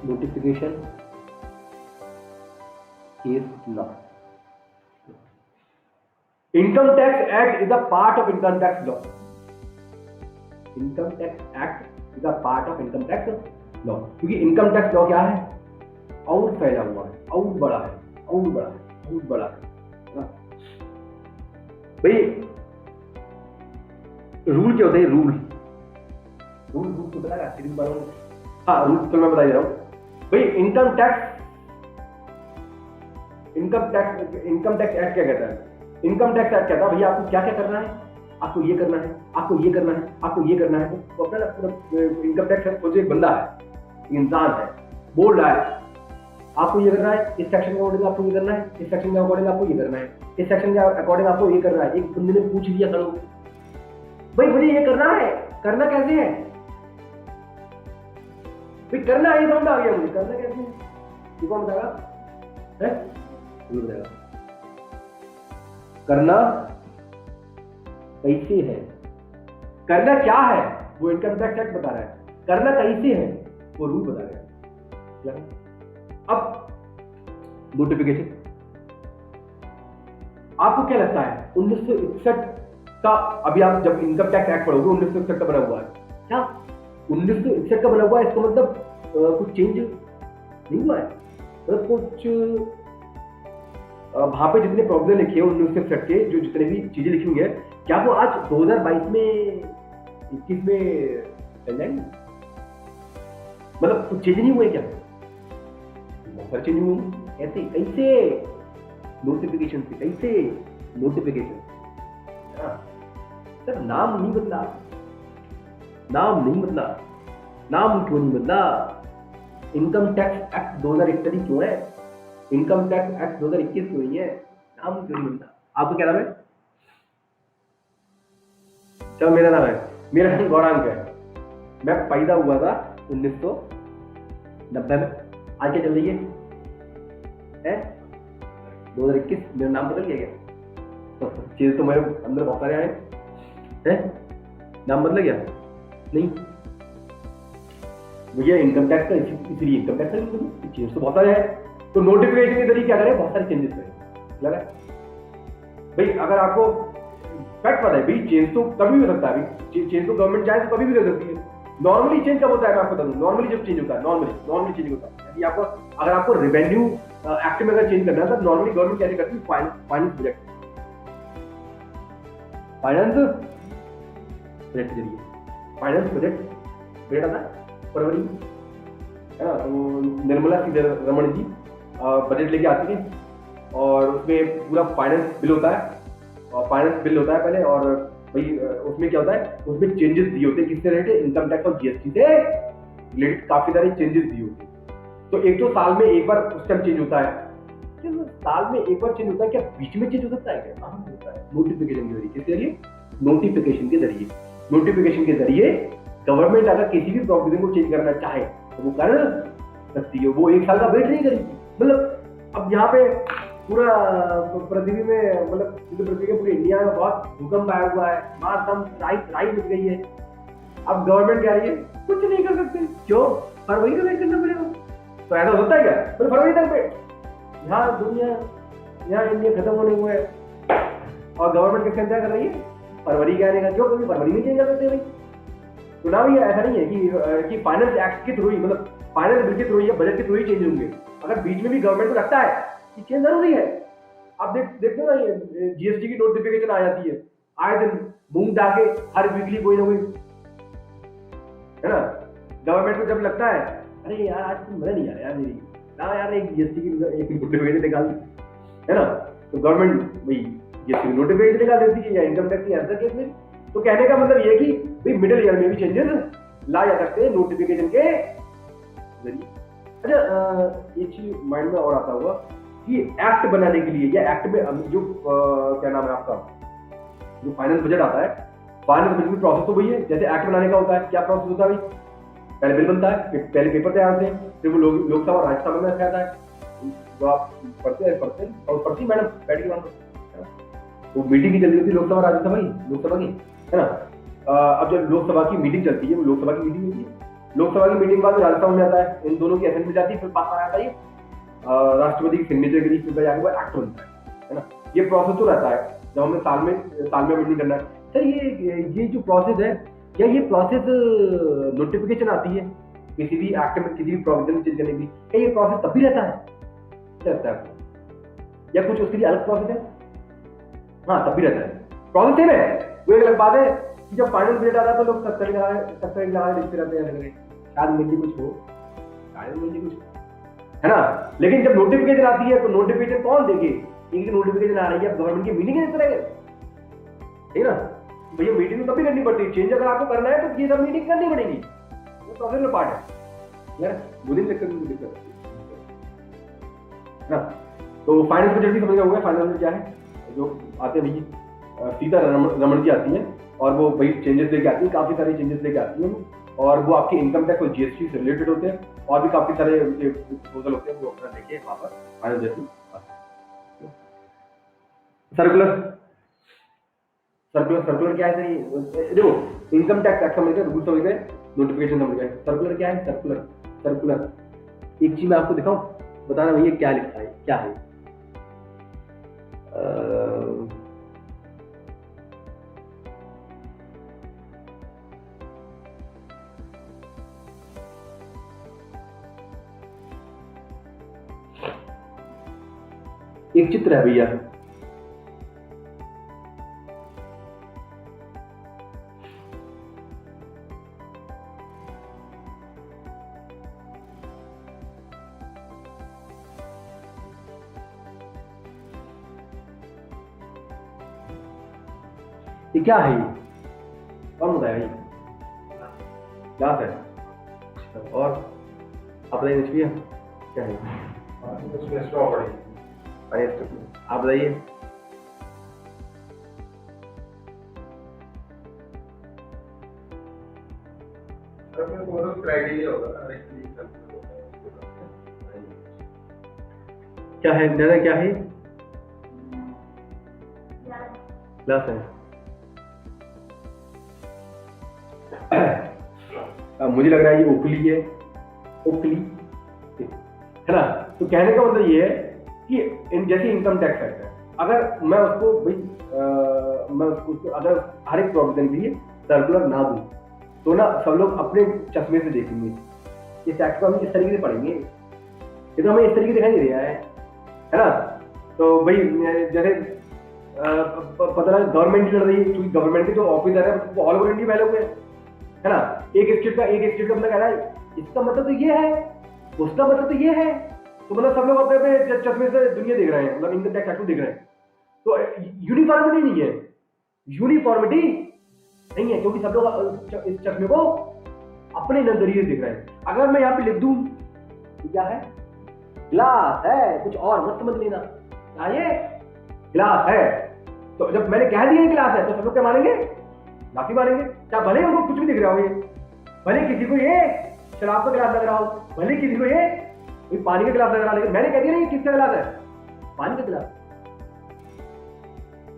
notification case law. Income tax act is a part of income tax law, income tax act is a part of income tax law, क्योंकि income tax law क्या है और फैला हुआ है और बड़ा है और बड़ा है और बड़ा है भाई। रूल क्या होते हैं, रूल रूल रूल तो बताया सीरीज बार, हाँ रूल तो मैं बता दे रहा हूं भाई। इनकम टैक्स एक्ट क्या कहता है, इनकम टैक्स एक्ट कहता है भैया आपको क्या क्या करना है, आपको ये करना है, आपको ये करना है, आपको ये करना है। तो अपना इनकम टैक्स सोचिए एक बंदा है, इंसान है, बोल रहा है आपको ये करना है, इस सेक्शन के अकॉर्डिंग आपको ये करना है, इस सेक्शन के अकॉर्डिंग आपको ये करना है, इस सेक्शन के अकॉर्डिंग आपको ये करना है। एक बंदे ने पूछ लिया करो भाई मुझे ये करना है, करना कैसे है भाई, करना है समझ आ गया मुझे, करना कैसे है ये कौन बताएगा, है ये बताएगा करना कैसे है, करना क्या है वो इनकम टैक्स एक्ट बता रहा है, करना कैसे है वो रूल बता रहा है। अब नोटिफिकेशन, आपको क्या लगता है 1961 का, अभी आप जब इनकम टैक्स एक्ट पढ़ोगे 1961 का बना हुआ है, क्या 1961 का बना हुआ है, इसका मतलब कुछ चेंज नहीं हुआ है, मतलब कुछ वहां पे जितने प्रोविजन लिखे हैं 1961 के, जो जितने भी चीजें लिखी हुई है, क्या वो आज 2022 में 21 में चल जाएंगे, मतलब कुछ चेंज नहीं हुए क्या, चेंज हुए ऐसे कैसे नोटिफिकेशन से, कैसे नोटिफिकेशन सर, नाम नहीं बदला, नाम नहीं बदला, नाम क्यों नहीं बदला, इनकम टैक्स एक्ट 2031 क्यों है, इनकम टैक्स एक्ट 2021 क्यों नहीं है, नाम क्यों नहीं बदला, आपको क्या नाम है, चलो मेरा नाम है, मेरा नाम गौरांग है। मैं पैदा हुआ था 1990 में। आज क्या चल रही है 2021। मेरा नाम बदल गया क्या? चीज तो मेरे अंदर बहुत सारे आए हैं। नाम बदल गया नहीं भैया, इनकम टैक्स का इसलिए इनकम टैक्स का चेंज तो बहुत सारे हैं। तो नोटिफिकेशन के जरिए क्या करें, बहुत सारे चेंजेस करें। लगा भाई, अगर आपको फैक्ट पता है भाई, चेंज तो कभी भी हो सकता है। चेंज तो गवर्नमेंट चाहे तो कभी भी कर सकती है। नॉर्मली चेंज कब होता है मैं आपको बता दूं। नॉर्मली जब चेंज होता है, नॉर्मली चेंज होता है यदि आपको, अगर आपको रेवेन्यू एक्ट में अगर चेंज करना है तो नॉर्मली गवर्नमेंट कैसे करती है, फाइनेंस बजट के जरिए। फाइनेंस बजट आता है फरवरी में, है ना। तो निर्मला सीतारमण जी बजट लेके आती है और उसमें पूरा फाइनेंस बिल होता है। और फाइनेंस बिल होता है पहले, और भाई उसमें क्या होता है, उसमें चेंजेस दिए होते हैं किससे रिलेटेड, इनकम टैक्स और जीएसटी से रिलेटेड काफी सारे चेंजेस दिए होते हैं। तो एक तो साल में एक बार उस टाइम चेंज होता है। साल में एक बार चेंज होता है, क्या बीच में चेंज हो सकता है क्या? हाँ होता है, नोटिफिकेशन के जरिए। किसके जरिए? नोटिफिकेशन के जरिए। नोटिफिकेशन के जरिए गवर्नमेंट अगर किसी भी प्रोविजन को चेंज करना चाहे तो वो कर सकती है। वो एक साल का वेट नहीं करेगी। मतलब अब यहाँ पे पूरा पृथ्वी में, मतलब पृथ्वी के पूरे इंडिया में बहुत भूकंप आया हुआ है, मातम राई मिल गई है। अब गवर्नमेंट कह रही है कुछ नहीं कर सकते, क्यों? फरवरी का वेट करना पड़ेगा। तो ऐसा होता है क्या? तो फरवरी तक वेट, यहाँ दुनिया, यहाँ इंडिया खत्म होने को है और गवर्नमेंट किसका इंतजार कर रही है? फरवरी के आने का। क्यों? क्योंकि फरवरी में चेंज कर सकते हैं भाई। तो ना भैया ऐसा नहीं है कि फाइनेंस एक्ट के थ्रू ही, मतलब फाइनेंस बिल के थ्रू या बजट के थ्रू ही चेंज होंगे। अगर बीच में भी गवर्नमेंट को लगता है कि चेंज जरूरी है, आप देखते हो ना, ये जीएसटी की नोटिफिकेशन आ जाती है आए दिन, मूंग डाके हर वीकली कोई ना कोई, है ना। गवर्नमेंट को जब लगता है अरे यार आज तो मजा नहीं आ रहा यार मेरी, ना यार एक जीएसटी की एक नोटिफिकेशन निकाल, है ना। तो गवर्नमेंट भाई जीएसटी की नोटिफिकेशन निकाल देती है, या इनकम टैक्स की ऐसा केस में। तो कहने का मतलब ये कि भाई मिडिल ईयर में भी चेंजेस ला जा सकते हैं नोटिफिकेशन के जरिए। अच्छा, एक चीज माइंड में और आता होगा कि एक्ट बनाने के लिए, या एक्ट में जो क्या नाम है आपका, जो फाइनेंस बजट आता है, फाइनेंस बजट की प्रोसेस तो वही है जैसे एक्ट बनाने का होता है। क्या प्रोसेस होता है भाई? पहले बिल बनता है, पहले पेपर तैयार होते हैं, फिर वो लोकसभा और राज्यसभा में रखा जाता है। जो आप पढ़ते हैं और पढ़ती मैडम बैठ के वहां, तो मीटिंग की चलती होती है लोकसभा राज्यसभा की, लोकसभा की, है ना। अब जब लोकसभा की मीटिंग चलती है, वो लोकसभा की मीटिंग होती है, लोकसभा की मीटिंग बाद राज्यसभा में आता है, इन दोनों की असेंबली जाती है, फिर पास आ जाता है, राष्ट्रपति की सिग्नेचर के लिए फिर जाके वो एक्ट बनता है ना। ये प्रोसेस तो रहता है जब हमें साल में मीटिंग करना है। सर ये जो प्रोसेस है, क्या ये प्रोसेस नोटिफिकेशन आती है किसी भी एक्ट में, किसी भी प्रोविजन चेंज करने की, क्या ये प्रोसेस तब भी रहता है? क्या लगता है आपको? या कुछ उसके लिए अलग प्रोसेस है? हाँ, तब भी रहता है, प्रोसेस सेम है। वो एक अलग बात है कि जब फाइनल बजट आता है तो लोग 70 लिखते रहते हैं, शायद मिलती कुछ हो, शायद मिलती कुछ, है ना। लेकिन जब नोटिफिकेशन आती है तो नोटिफिकेशन कौन देखे? एक नोटिफिकेशन आ रही है, गवर्नमेंट की मीटिंग है इस तरह, ठीक है ना। भैया मीटिंग तब भी करनी पड़ती है, चेंज अगर आपको करना है तो ये सब मीटिंग करनी पड़ेगी, ये प्रोसेस में पार्ट है यार। विदिन सेक्टर में दिक्कत है ना। तो फाइनेंस बजट भी समझ गया होगा। फाइनेंस बजट क्या है? जो आते हैं भैया सीतारमण जी आती है और वो भाई चेंजेस लेके आती है, काफी सारे चेंजेस लेके आती है, और वो आपके इनकम टैक्स और जीएसटी से रिलेटेड होते हैं, और भी काफी सारे प्रपोजल होते हैं, वो अपना देखिए वहां पर फाइनेंस बजट में। सर्कुलर क्या है? देखो, इनकम टैक्स एक्ट समझ गए, रूल समझ गए, नोटिफिकेशन समझ गए। सर्कुलर क्या है? सर्कुलर एक चीज मैं आपको दिखाऊं, बताना भैया क्या लिखा है, क्या है। एक चित्र है भैया, ये क्या है? ये कौन बताया? ये ग्लास है, और आप बताइए भैया क्या है? आप बताइए। क्राइटेरिया होगा हर एक चीज का। क्या है दादा, क्या है? क्लास है। मुझे लग रहा है ये ओकली है, ओकली है ना। तो कहने का मतलब ये है कि जैसे इनकम टैक्स एक्ट है, अगर मैं उसको भाई मैं उसको अगर हर एक प्रोविजन के लिए सर्कुलर ना दूं तो ना सब लोग अपने चश्मे से देखेंगे, इस एक्ट को हम इस तरीके से पढ़ेंगे, ये तो हमें इस तरीके दिखाई दे रहा है ना। तो भाई जैसे पता लगा गवर्नमेंट लड़ रही है, क्योंकि गवर्नमेंट के जो ऑफिसर है वो ऑल ओवर इंडिया फैले हुए हैं, है ना। एक स्टेट का मतलब कह रहा है, इसका मतलब तो ये है, उसका मतलब तो ये है, तो मतलब सब लोग अपने अपने चश्मे से दुनिया देख रहे हैं, मतलब इनकम टैक्स एक्ट को देख रहे हैं। तो यूनिफॉर्मिटी नहीं है, यूनिफॉर्मिटी नहीं है, क्योंकि सब लोग इस चश्मे को अपने नजरिए से देख रहे हैं। अगर मैं यहाँ पे लिख दूं तो क्या है, ग्लास है, कुछ और मत समझ लेना, क्या ये ग्लास है। तो जब मैंने कह दिया ग्लास है तो सब लोग क्या मानेंगे, ग्लास ही मानेंगे, क्या भले ही उनको कुछ भी दिख रहा हो, ये भले किसी को ये शराब का गिलास लग रहा हो, भले किसी को ये पानी का गिलास लग रहा है, लेकिन मैंने कह दिया नहीं किसका गिलास है, पानी का गिलास,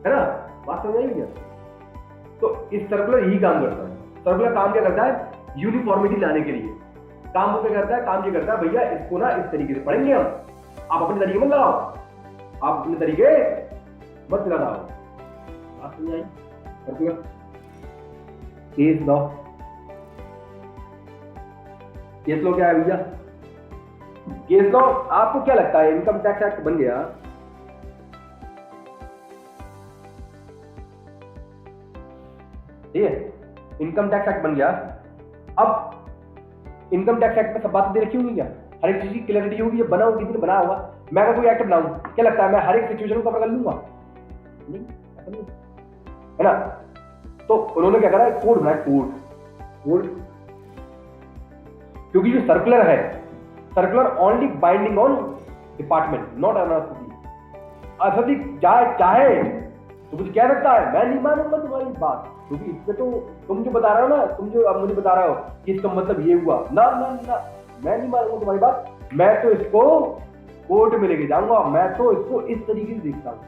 है ना। बात समझ आई क्या? तो इस सर्कुलर यही काम करता है। सर्कुलर काम क्या करता है, यूनिफॉर्मिटी लाने के लिए काम वो क्या करता है, काम ये करता है भैया इसको ना इस तरीके से पढ़ेंगे हम, आप अपने तरीके मत लगाओ, आप अपने तरीके मत लगाओ। बात समझ आई? Circular case law, case law क्या है भैया? केस लॉ आपको क्या लगता है, इनकम टैक्स एक्ट बन गया, ठीक है, इनकम टैक्स एक्ट बन गया। अब इनकम टैक्स एक्ट में सब बातें दे रखी होंगी क्या, हर एक चीज की क्लैरिटी होगी, ये बना होगा, किसी ने बनाया होगा। मैं अगर कोई एक्ट बनाऊं, क्या लगता है मैं हर एक सिचुएशन को कवर कर लूंगा? नहीं, ऐसा नहीं है ना। तो उन्होंने क्या करा, कोड बनाया, कोड, क्योंकि जो सर्कुलर है, circular only binding on department, not an authority. Authority चाहे तो कुछ कह सकता है, मैं नहीं मानूंगा तुम्हारी बात, क्योंकि इसमें तो तुम जो बता रहे हो ना, तुम जो अब मुझे बता रहे हो कि इसका मतलब ये हुआ ना ना ना, मैं नहीं मानूंगा तुम्हारी बात, मैं तो इसको कोर्ट में लेके जाऊंगा, मैं तो इसको इस तरीके से देखता हूँ।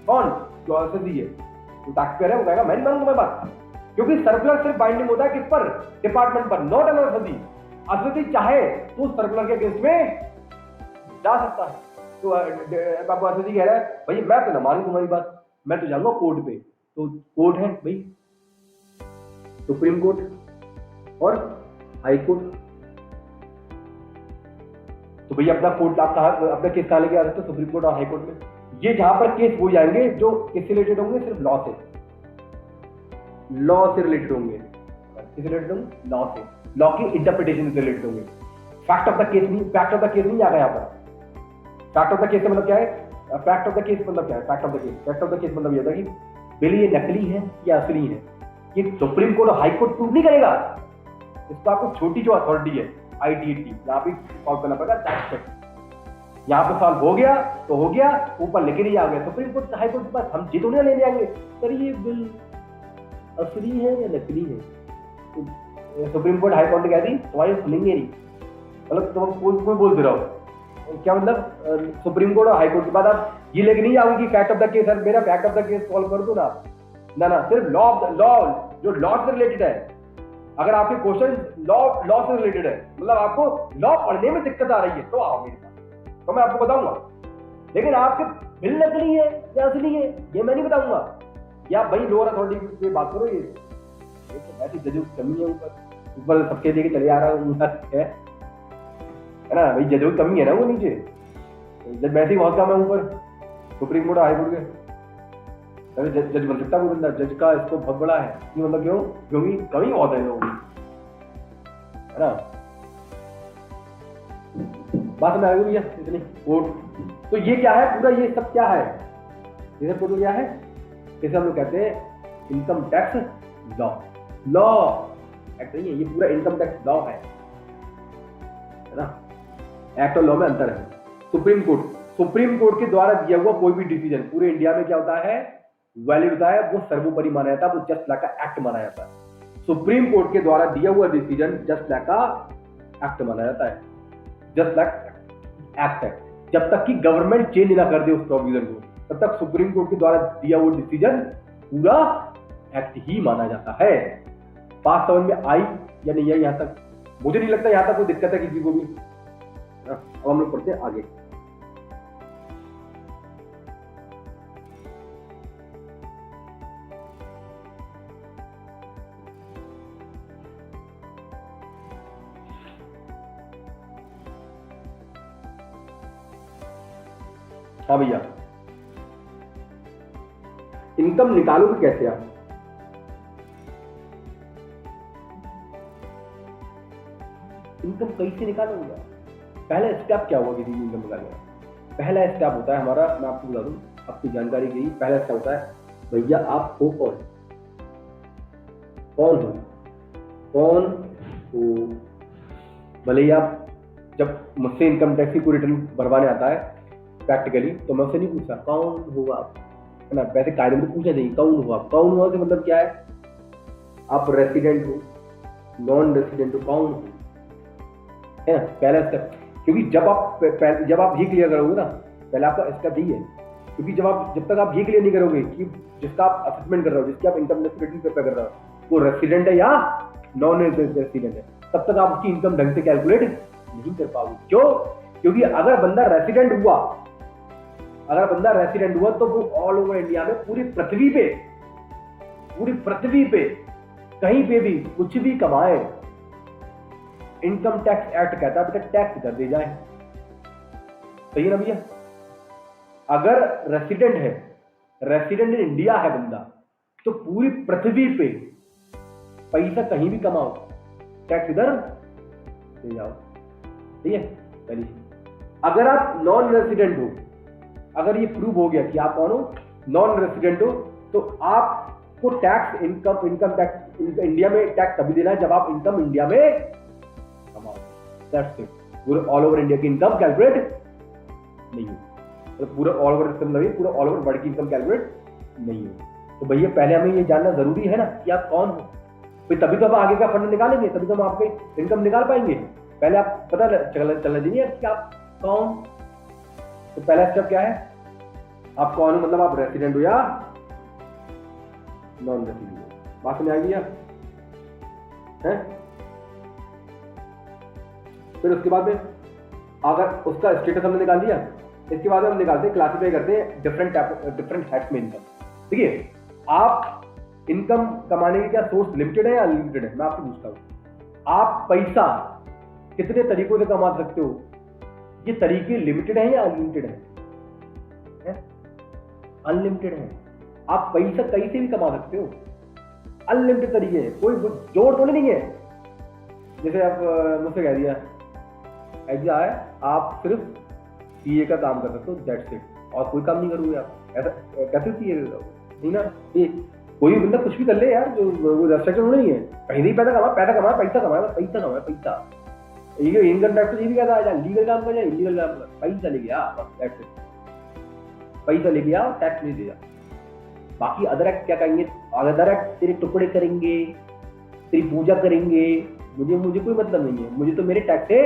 कौन? जो अथॉरिटी है, जो टैक्स पेयर है, वो कहेगा मैं नहीं मानूंगा तुम्हारी बात, क्योंकि सर्कुलर सिर्फ बाइंडिंग होता है किस पर, डिपार्टमेंट पर, नॉट एन अथॉरिटी। अथॉरिटी चाहे तो सर्कुलर के अगेंस्ट में जा सकता है। तो आपको अथॉरिटी कह रहा है भाई मैं तो ना मानूं तुम्हारी बात, मैं तो जाऊंगा कोर्ट पे। तो कोर्ट है भाई सुप्रीम कोर्ट और हाई कोर्ट। तो भैया अपना कोर्ट, आप कहा अपना केस कहाँ लेके आ सकते हो, सुप्रीम कोर्ट और हाई कोर्ट में। ये जहां पर केस हो जाएंगे जो किससे रिलेटेड होंगे, सिर्फ लॉ से, लॉ से रिलेटेड होंगे, किससे रिलेटेड होंगे, लॉ से, लॉ की इंटरप्रिटेशन से रिलेटेड होंगे। फैक्ट ऑफ द केस नहीं, फैक्ट ऑफ द केस नहीं आ गया यहाँ पर। फैक्ट ऑफ द केस मतलब क्या है, फैक्ट ऑफ द केस मतलब क्या है, फैक्ट ऑफ द केस मतलब ये था कि बिल ये नकली है या असली है, ये सुप्रीम कोर्ट और हाई कोर्ट प्रूव नहीं करेगा, इसको आपको छोटी जो अथॉरिटी है ITAT, यहाँ पे सॉल्व करना पड़ेगा टैक्स एक्ट। यहाँ पे सॉल्व हो गया तो हो गया, ऊपर लेके नहीं आ गया सुप्रीम कोर्ट हाई कोर्ट के पास, हम जीतो नहीं लेने आएंगे सर ये बिल असली है या नकली है। तो सुप्रीम कोर्ट हाई कोर्ट ने कह दी तुम्हारे खुलेंगे नहीं, मतलब तुम कोई बोल दे रहा हो, क्या मतलब सुप्रीम कोर्ट और हाई कोर्ट के बाद आप ये लेके नहीं आओगे कि fact of the case, sir मेरा fact of the case solve कर दो ना, ना सिर्फ लॉ जो लॉ से रिलेटेड है। अगर आपके क्वेश्चन लॉ से रिलेटेड है, मतलब आपको लॉ पढ़ने में दिक्कत आ रही है, तो आओ मेरे पास, तो मैं आपको बताऊंगा। लेकिन आपके बिल नकली है या असली है ये मैं नहीं बताऊंगा, या भाई लोअर अथॉरिटी पे बात करो, ये तो ऐसी जजों की कमी है, ऊपर सबके देके चले आ रहा है ना भाई, जजों की कमी है ना वो नीचे, जज वैसे ही बहुत कम है ऊपर सुप्रीम कोर्ट हाई कोर्ट के। अरे जज बन सकता कोई बंदा, जज का इसको बहुत बड़ा है, ये मतलब क्यों, क्योंकि कमी बहुत है लोगों की, है ना। बात में आ गई भैया इतनी कोर्ट। तो ये क्या है पूरा, ये सब क्या है, ये सब क्या है, इसे हम लोग कहते हैं income tax law. Law act नहीं है, ये पूरा इनकम टैक्स लॉ है ना। एक्ट और लॉ में अंतर है। सुप्रीम कोर्ट के द्वारा दिया हुआ कोई भी डिसीजन पूरे इंडिया में क्या होता है, वैलिड होता है, वो सर्वोपरि माना जाता है, वो जस्ट लाइक का एक्ट माना जाता है। सुप्रीम कोर्ट के द्वारा दिया हुआ डिसीजन जस्ट लाइक अ एक्ट माना जाता है, जस्ट लाइक एक्ट है। जब तक कि गवर्नमेंट चेंज ना कर दे उस प्रोविजन को, तब तक सुप्रीम कोर्ट के द्वारा दिया हुआ डिसीजन पूरा एक्ट ही माना जाता है। बात समझ में आई या नहीं है? यहां तक मुझे नहीं लगता यहां तक कोई दिक्कत है किसी को भी। अब हम लोग पढ़ते हैं आगे। हाँ भैया, इनकम निकालोगे कैसे आप? इनकम कैसे निकालोगे? पहला स्टेप क्या हुआ किसी इनकम निकालने का? पहला स्टेप होता है हमारा, मैं आपको बता दूं, आपकी जानकारी के लिए पहला स्टेप होता है, भैया आप हो कौन? कौन हो? कौन हो? भले ही आप जब मुझसे इनकम टैक्स की कोई रिटर्न भरवाने आता है प्रैक्टिकली, तो मैं उससे नहीं पूछता कौन हो आप, है ना? वैसे कायदे में तो पूछा चाहिए कौन हो आप। कौन हुआ से मतलब क्या है? आप रेसिडेंट हो, नॉन रेसिडेंट हो, कौन हो, है ना? पहला स्टेप। क्योंकि जब आप ये क्लियर करोगे ना, पहला आपका स्टेप यही है। क्योंकि जब तक आप ये क्लियर नहीं करोगे कि जिसका आप असेसमेंट कर रहे हो, जिसकी आप इनकम टैक्स रिटर्न प्रिपेयर कर रहे हो, वो रेसिडेंट है या नॉन रेसिडेंट है, तब तक आप उसकी इनकम ढंग से कैलकुलेट नहीं कर पाओगे। क्यों? क्योंकि अगर बंदा रेसिडेंट हुआ तो वो ऑल ओवर इंडिया में पूरी पृथ्वी पे कहीं पे भी कुछ भी कमाए, इनकम टैक्स एक्ट कहता है बेटा टैक्स कर दे जाए। सही है ना भैया? अगर रेसिडेंट इन इंडिया है बंदा, तो पूरी पृथ्वी पे पैसा कहीं भी कमाओ, टैक्स इधर दे जाओ। ठीक है? पहली। अगर आप नॉन रेसिडेंट हो, अगर ये प्रूव हो गया कि आप कौन हो, नॉन रेसिडेंट हो, तो आपको टैक्स इनकम टैक्स इंडिया में टैक्स तभी देना है जब आप इनकम इंडिया में कमाओ। That's it. पूरे ऑल ओवर इंडिया की इनकम कैलकुलेट नहीं हो, तो पूरा ऑल ओवर पूरा ऑल ओवर वर्ल्ड की इनकम कैलकुलेट नहीं हो। तो भैया पहले हमें ये जानना जरूरी है ना कि आप कौन हो, फिर तभी तो हम आगे का फंड निकालेंगे, तभी तो हम आपके इनकम निकाल पाएंगे। पहले आप पता चलना चाहिए कि आप कौन। तो पहला स्टेप क्या है? आप कौन हो, मतलब आप रेसिडेंट हो या नॉन रेसिडेंट हो। बात समझ आ गई है? फिर उसके बाद में अगर उसका स्टेटस हमने निकाल दिया, इसके बाद हम निकालते हैं, क्लासिफाई करते हैं डिफरेंट हैट्स में इनकम। देखिए, आप इनकम कमाने के क्या सोर्स लिमिटेड है या अनलिमिटेड है? मैं आपसे पूछता हूँ, आप पैसा कितने तरीकों से कमा सकते हो? ये तरीके लिमिटेड है या अनलिमिटेड है? अनलिमिटेड है। आप पैसा कैसे भी कमा सकते हो, अनलिमिटेड तरीके है, कोई जोड़ तो नहीं है। जैसे आप मुझसे कह दिया ऐसा है, आप सिर्फ सीए का काम कर सकते हो, दैट्स इट, और कोई काम नहीं करोगे आप। ऐसा कैसे सीए नहीं ना? ये कोई भी बंदा कुछ भी कर ले यार, जो रेस्ट्रिक्शन नहीं है, कहीं नहीं पैसा कमा पैसा। ये इनकम टैक्स तो ये भी कहता है लीगल काम कर जाए, इलीगल काम कर, पैसा लेके आ, बस दैट्स इट। पैसा लेके आओ, टैक्स नहीं दिया। बाकी अदर एक्ट क्या कहेंगे? अदर एक्ट तेरे टुकड़े करेंगे, तेरी पूजा करेंगे, मुझे कोई मतलब नहीं है। मुझे तो मेरे टैक्स से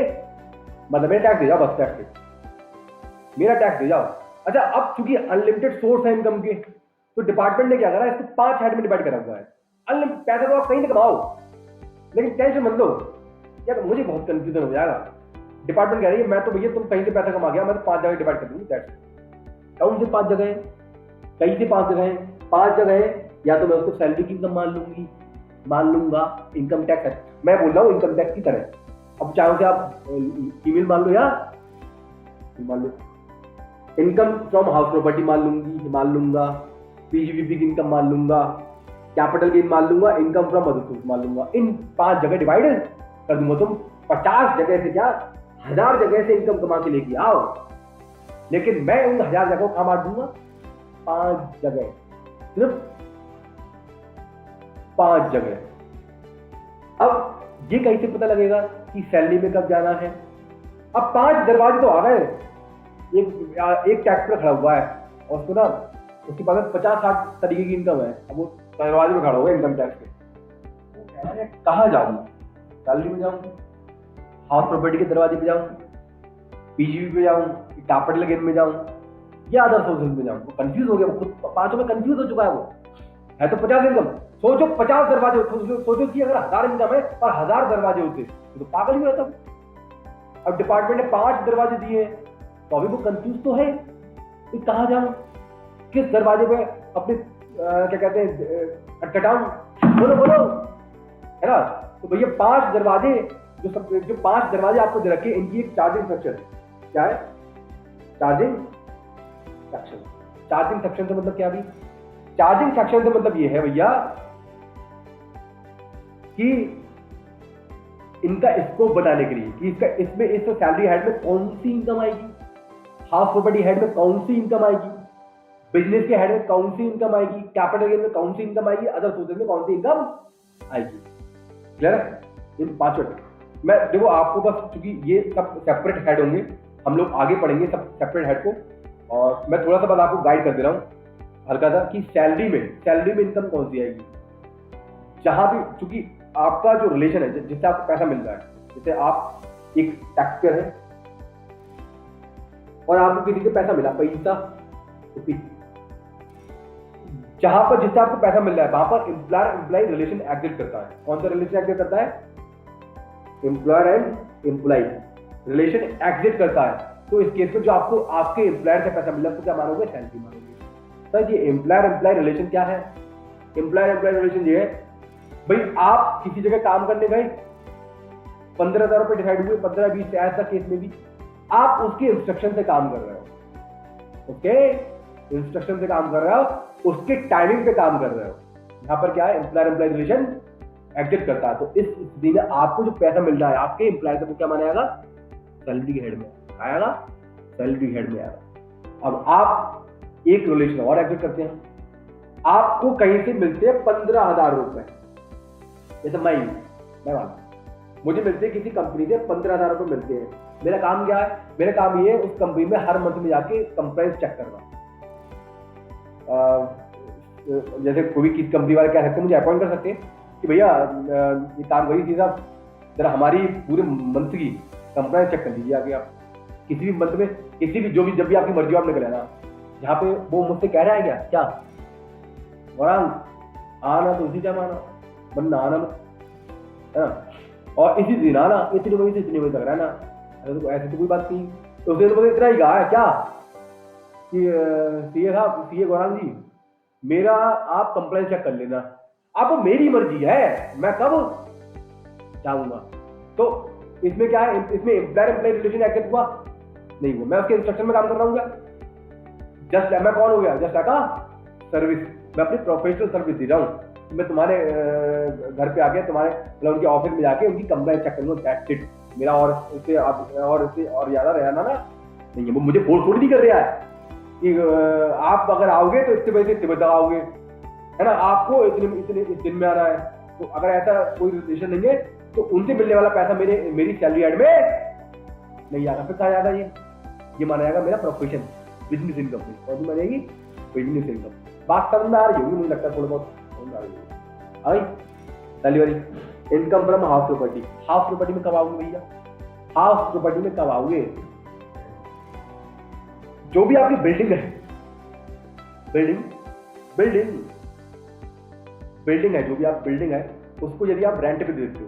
मतलब मेरा टैक्स दे जाओ, बस टैक्स मेरा टैक्स दे जाओ। अच्छा, अब चूंकि अनलिमिटेड सोर्स है इनकम के, तो डिपार्टमेंट ने क्या करा, इसको 5 हेड में डिवाइड करा हुआ है। अनलिमिटेड पैसा तो आप कहीं से कमाओ, लेकिन टेंशन मत लो यार, मुझे बहुत कंफ्यूजन हो जाएगा। डिपार्टमेंट कह रही है मैं तो भैया तुम कहीं से पैसा कमा गया, मैं तो 5 जगह डिवाइड कर दूंगी, दैट्स इट। कौन से 5 जगह? कहीं से 5 जगह? 5 जगह या तो मैं उसको सैलरी की इनकम मान लूंगा, इनकम टैक्स है, मैं बोल रहा हूँ इनकम टैक्स की तरह। अब चाहो से आप ईमेल मान लो या मान लो, इनकम फ्रॉम हाउस प्रॉपर्टी मान लूंगा, पीजीबीपी की इनकम मान लूंगा, कैपिटल गेन मान लूंगा, इनकम फ्रॉम अदर सोर्स मान लूंगा। इन 5 जगह डिवाइड कर दूंगा। तुम 50 जगह से क्या 1000 जगह से इनकम कमा के लेके आओ, लेकिन मैं उन 1000 जगह को बांट दूंगा 5 जगह, सिर्फ 5 जगह। अब ये कैसे पता लगेगा कि सैलरी में कब जाना है? अब 5 दरवाजे तो आ गए। एक टैक्स पर खड़ा हुआ है और उसको ना उसके पास 50-60 तरीके की इनकम है, अब वो दरवाजे में खड़ा हुआ है इनकम टैक्स के, वो अरे कहाँ जाऊँ, सैलरी में जाऊँ, हाउस प्रॉपर्टी के दरवाजे पे जाऊँ, पीजीबी पे जाऊँ, कैपिटल गेन में जाऊँ या अदर सोर्सेज में जाऊँ? वो कंफ्यूज हो गया, वो खुद पांचों में कंफ्यूज हो चुका है। वो है तो 50 इनकम, सोचो 50 दरवाजे, सोचो कि अगर 1000 इनकम है और 1000 दरवाजे होते तो पागल ही होता। अब डिपार्टमेंट ने 5 दरवाजे दिए तो अभी वो कंफ्यूज तो है कि कहाँ जाऊँ, किस दरवाजे पे अपने क्या कहते हैं अटकटाऊं, बोलो बोलो, है ना? तो भैया 5 दरवाजे, जो 5 दरवाजे आपको दे रखे, इनकी एक चार्जिंग सेक्शन क्या है? Charging section. चार्जिंग सेक्शन से मतलब क्या? भी चार्जिंग सेक्शन से मतलब ये है भैया कि इनका स्कोप बनाने के लिए कि इसका इसमें इस सैलरी हेड में कौन सी इनकम आएगी, हाउस प्रॉपर्टी हेड में कौन सी इनकम आएगी, बिजनेस के हेड में कौन सी इनकम आएगी, कैपिटल गेन में कौन सी इनकम आएगी, अदर सोर्सेज में कौन सी इनकम आएगी। क्लियर है? इन पांचों मैं देखो आपको बस, क्योंकि ये सब सेपरेट हेड होंगे, हम लोग आगे पढ़ेंगे सब सेपरेट हेड को, और मैं थोड़ा सा बस आपको गाइड कर दे रहा हूँ हल्का सा कि सैलरी में इनकम कौन सी आएगी। जहां भी, चूंकि आपका जो रिलेशन है जिससे आपको पैसा मिल रहा है, जैसे आप एक टैक्सपेयर है और आपको किसी से पैसा मिला, पैसा रुपी, जहां पर जिससे आपको पैसा मिल रहा है वहां per employer employ relation exist करता है। कौन सा रिलेशन एग्जिस्ट करता है? Employer and employee relation exist करता है। तो इस केस में जो आपको आपके एम्प्लॉयर से पैसा मिल रहा है उसको क्या मानोगे? सैलरी मानोगे। सर ये एम्प्लॉयर एम्प्लॉय रिलेशन क्या है? एम्प्लॉयर एम्प्लॉय रिलेशन ये है भाई, आप किसी जगह काम करने गए, 15,000 रुपए डिसाइड हुए, 15-20 ऐसा केस में भी आप उसके इंस्ट्रक्शन से काम कर रहे हो, ओके, इंस्ट्रक्शन से काम कर रहे हो, उसके टाइमिंग पे काम कर रहे हो। यहाँ पर क्या है? एम्प्लॉयर एम्प्लॉय रिलेशन एग्जिस्ट करता है। तो इस स्थिति में आपको जो पैसा मिल रहा है आपके एम्प्लॉयर से, वो क्या माना जाएगा? सैलरी हेड में आएगा, सैलरी हेड में आएगा। अब आप एक रिलेशन और एग्जिस्ट करते हैं, आपको कहीं से मिलते हैं 15,000 रुपए, जैसे मैं मानता, मुझे मिलते हैं किसी कंपनी से 15,000 रुपए मिलते हैं। मेरा काम क्या है? मेरा काम ये है उस कंपनी में हर मंथ में जाके कंप्लायंस चेक करना। जैसे कोई भी किसी कंपनी वाले कह सकते हैं, मुझे अपॉइंट कर सकते हैं कि भैया ये काम करिए सीधा, जरा हमारी पूरे मंथ की कंप्लायंस चेक कर दीजिए आगे। आप किसी भी मंथ में, किसी भी जो भी, जब भी आपकी मर्जी आप निकले ना, यहाँ पे वो मुझसे कह रहा है क्या वरान आना तो उसी टाइम आना, वरना आना मत, और इसी दिन आना, इतने बजे से इतने बजे तक रहना। तो ऐसे तो कोई बात नहीं। तो उसने तो इतना ही कहा है क्या कि सीए साहब, सीए गौरांग जी, मेरा आप कंप्लेंट चेक कर लेना, आपको मेरी मर्जी है मैं कब जाऊंगा। तो इसमें क्या है? इसमें एम्प्लॉयर एम्प्लॉय रिलेशन एक्सेप्ट हुआ नहीं हुआ, मैं उसके इंस्ट्रक्शन में काम कर रहा हूँ क्या? जस्ट मैं कौन हो गया? जस्ट का सर्विस, मैं अपनी प्रोफेशनल सर्विस दे रहा हूँ। मैं तुम्हारे घर पे आके तुम्हारे मतलब उनके ऑफिस में जाके उनकी कंप्लेंट चेक करूंगा, दैट्स इट। मेरा और उससे और ज्यादा रहना ना नहीं है। वो मुझे फोर्स थोड़ी नहीं कर रहा है कि आप अगर आओगे तो इतने बजे से इतने बजे तक आओगे, है ना, आपको इतने इस दिन में आना है। तो अगर ऐसा कोई रिलेशन नहीं है तो उनसे मिलने वाला पैसा मेरी सैलरी एड में नहीं आएगा। फिर कहा जाएगा ये माना जाएगा मेरा प्रोफेशन, बिजनेस इनकम। कौन सी मानेगी? Business income. बात समझ में आ रही होगी, मुझे लगता है थोड़ा बहुत समझ आ रही होगी। Delivery income from house property. House property में कब आओगे भैया? हाउस प्रॉपर्टी में कब आओगे? जो भी आपकी बिल्डिंग है, बिल्डिंग है, जो भी आप बिल्डिंग है उसको यदि आप रेंट पे देते हो,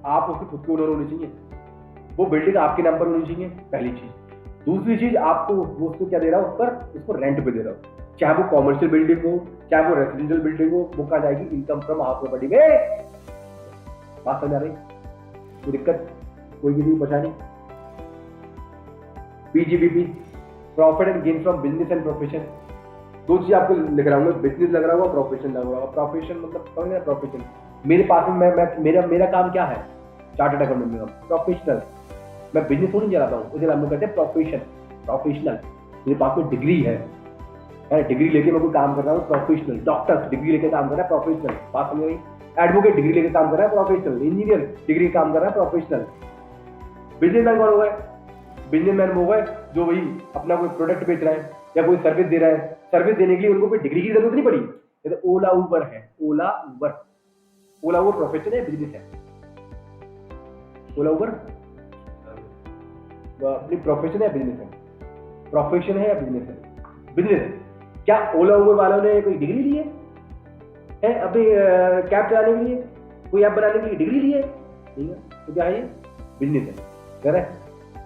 आप उसके खुद के ओनर होने चाहिए, वो बिल्डिंग आपके नाम पर होनी चाहिए, पहली चीज। दूसरी चीज, आपको वो उसको क्या दे रहा हो, उसको रेंट पे दे रहा हो, चाहे वो कॉमर्शियल बिल्डिंग हो चाहे वो रेसिडेंशियल बिल्डिंग हो, वो कहा जाएगी इनकम फ्रॉम हाउस प्रॉपर्टी में। बात समझ आ रही? कोई दिक्कत? कोई किसी को परेशानी? PGBP, profit and gain from business and profession. दो चीज आपको लिख रहा हूँ, बिजनेस लग रहा होगा, प्रोफेशन लग रहा होगा। प्रोफेशन मतलब समझ रहे? प्रोफेशन मेरे पास में मेरा काम क्या है? चार्टर्ड अकाउंटेंट में प्रोफेशनल। मैं बिजनेस नहीं चलाता हूँ, उसे हम कहते हैं प्रोफेशनल। मेरे पास में डिग्री है, डिग्री लेके मैं कोई काम कर रहा हूँ, प्रोफेशनल। डॉक्टर डिग्री लेके काम कर रहा है, प्रोफेशनल। बात समझ रही? एडवोकेट डिग्री लेके काम कर रहा है, प्रोफेशनल। इंजीनियर डिग्री काम कर रहा है, प्रोफेशनल। बिजनेसमैन कौन हो गए? बिजनेसमैन वो गए जो वही अपना कोई प्रोडक्ट बेच रहा है या कोई सर्विस दे रहा है। सर्विस देने के लिए उनको कोई डिग्री की जरूरत नहीं पड़ी। जैसे ओला उबर है, ओला उबर ओला उबर प्रोफेशन है बिजनेस है? ओला उबर अपनी प्रोफेशन है बिजनेस है? प्रोफेशन है या बिजनेस है? बिजनेस है। क्या ओला उबर वालों ने कोई डिग्री ली है अपनी कैब चलाने के लिए, कोई ऐप बनाने के लिए डिग्री ली है? ठीक है, तो क्या है ये? बिजनेस है। कह रहे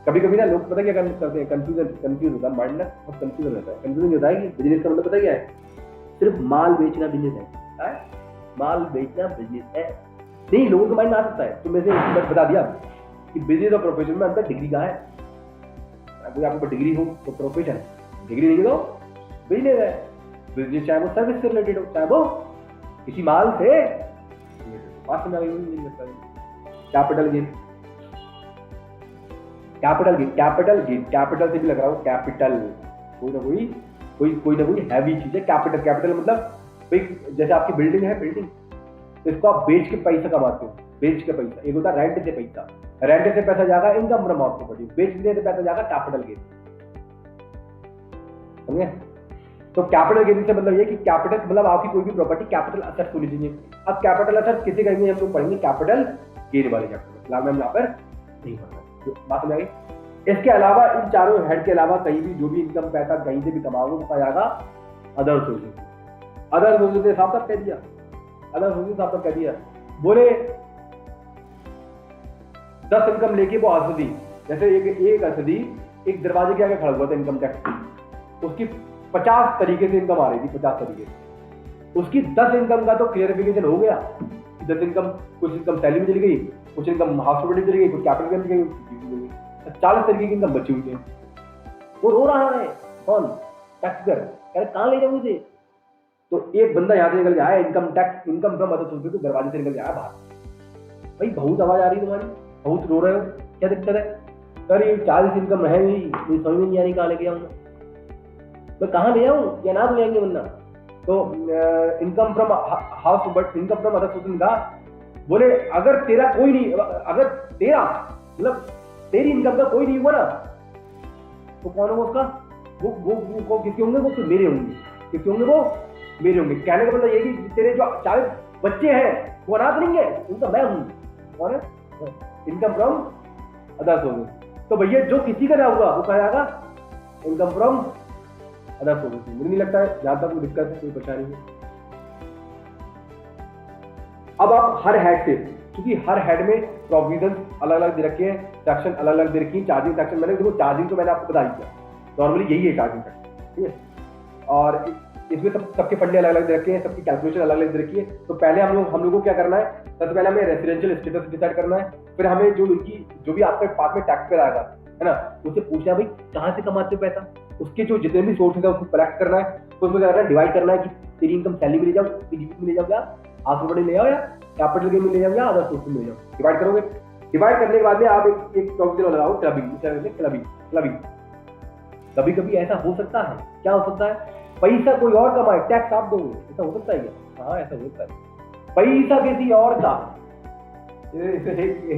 कभी कभी ना लोग पता क्या करते हैं, कंफ्यूज होता है माइंड ना, बहुत कंफ्यूजन रहता है। कंफ्यूजन होता है कि बिजनेस का मतलब पता क्या है? सिर्फ माल बेचना बिजनेस है? माल बेचना बिजनेस है नहीं, लोगों के माइंड में आ सकता है। तो मैं से बता दिया कि बिजनेस और प्रोफेशन में अंतर डिग्री का है। अगर आपके डिग्री हो तो प्रोफेशन है, डिग्री नहीं तो बिजनेस है। बिजनेस चाहे वो सर्विस से रिलेटेड हो, चाहे वो किसी माल से बात समझ नहीं लगता है। Capital gain, capital gain, capital gain, capital से भी लग रहा हो कैपिटल, कोई ना कोई हैवी चीज है। कैपिटल, कैपिटल मतलब जैसे आपकी बिल्डिंग है, बिल्डिंग तो इसको आप बेच के पैसा कमाते हो, बेच के पैसा। एक होता है रेंट से पैसा, रेंट से पैसा जाएगा इनकम फ्रॉम प्रॉपर्टी, बेचने से पैसा जाएगा कैपिटल गेन। समझे? तो कैपिटल गेन से मतलब ये कि कैपिटल मतलब आपकी कोई भी प्रॉपर्टी कैपिटल असेट होनी चाहिए। अब कैपिटल असेट किसी कहीं हम लोग पढ़ेंगे कैपिटल गेन वाले चैप्टर में, फिलहाल में हम यहाँ पर नहीं पढ़ रहे। तो बात समझ आ गई? इसके अलावा इन चारों हेड के अलावा कहीं भी जो भी इनकम पैसा कहीं से भी कमाओगे वो कहा जाएगा अदर सोर्सेज। अदर सोर्सेज ने साफ साफ कह दिया, अदर सोर्सेज साफ साफ कह दिया। बोले 10 इनकम लेके वो असदी, जैसे एक असदी एक दरवाजे के आगे खड़ा हुआ था इनकम टैक्स, उसकी 50 तरीके से इनकम आ रही थी, 50 तरीके से। उसकी 10 इनकम का तो क्लियरिफिकेशन हो गया। 10 इनकम, कुछ इनकम सैलरी में चली गई, कुछ इनकम हॉस्पिटल चली गई, कुछ कैपिटल गेन चली गई, 40 तरीके की इनकम बची हुई है। वो रो रहा है, कौन? टैक्सर, कह रहे कहाँ ले जाऊँ इसे? तो एक बंदा यहाँ से निकल के आया, income tax, income from other sources के दरवाजे से निकल के आया बाहर। भाई बहुत आवाज आ रही है तुम्हारी, बहुत रो रहे हो, क्या दिक्कत है? सर ये 40 इनकम है ही, मुझे समझ में नहीं आ रही कहाँ लेके जाऊँगा, मैं कहाँ ले जाऊँ, क्या ना तो जाएंगे वरना। तो income from house, but income from other sources का बोले अगर तेरा कोई नहीं, अगर तेरा मतलब तेरी इनकम का कोई नहीं हुआ ना तो कौन होगा उसका? वो किसके होंगे? वो मेरे होंगे। किसके होंगे? वो मेरे होंगे। कहने का मतलब ये कि तेरे जो 40 बच्चे हैं वो अनाथ नहीं है, उनका मैं हूँ। कौन है? Income from other sources. तो भैया जो किसी का ना हुआ वो कहा जाएगा इनकम फ्रॉम अदर सोर्सेज। मुझे नहीं लगता है जहां तक कोई दिक्कत है, कोई परेशानी है। अब आप हर हेड से, क्योंकि हर हेड में प्रोविजन अलग अलग दे रखे हैं, सेक्शन अलग अलग दे रखी है। चार्जिंग सेक्शन मैंने देखो, चार्जिंग तो मैंने आपको बता दिया, नॉर्मली यही है चार्जिंग सेक्शन, ठीक है। और इसमें सबके फंडे अलग अलग दे रखे हैं, सबकी कैलकुलेशन अलग अलग दे रखी है। तो पहले हम लोग को क्या करना है? सबसे पहले हमें रेसिडेंशियल स्टेटस डिसाइड करना है। फिर हमें जो भी आपके पास में टैक्स पेयर आएगा, है ना, उससे पूछना है भाई कहाँ से कमाते हो पैसा, उसके जो जितने भी सोर्सेज है उसको कलेक्ट करना है। तो उसमें क्या करना है? डिवाइड करना है कि तेरी इनकम सैलरी में ले जाओ, पीजीपी में ले जाओ, या हॉस्पिटल ले जाओ, या कैपिटल गेन में ले जाओ, या अदर सोर्सेज में ले जाओ। डिवाइड करोगे, डिवाइड करने के बाद में आप एक प्रोविजन लगाओ, क्लबिंग। कभी कभी ऐसा हो सकता है, क्या हो सकता है? पैसा कोई और कमाए, टैक्स आप दोगे, ऐसा हो सकता है क्या? हाँ ऐसा होता है। पैसा किसी और का,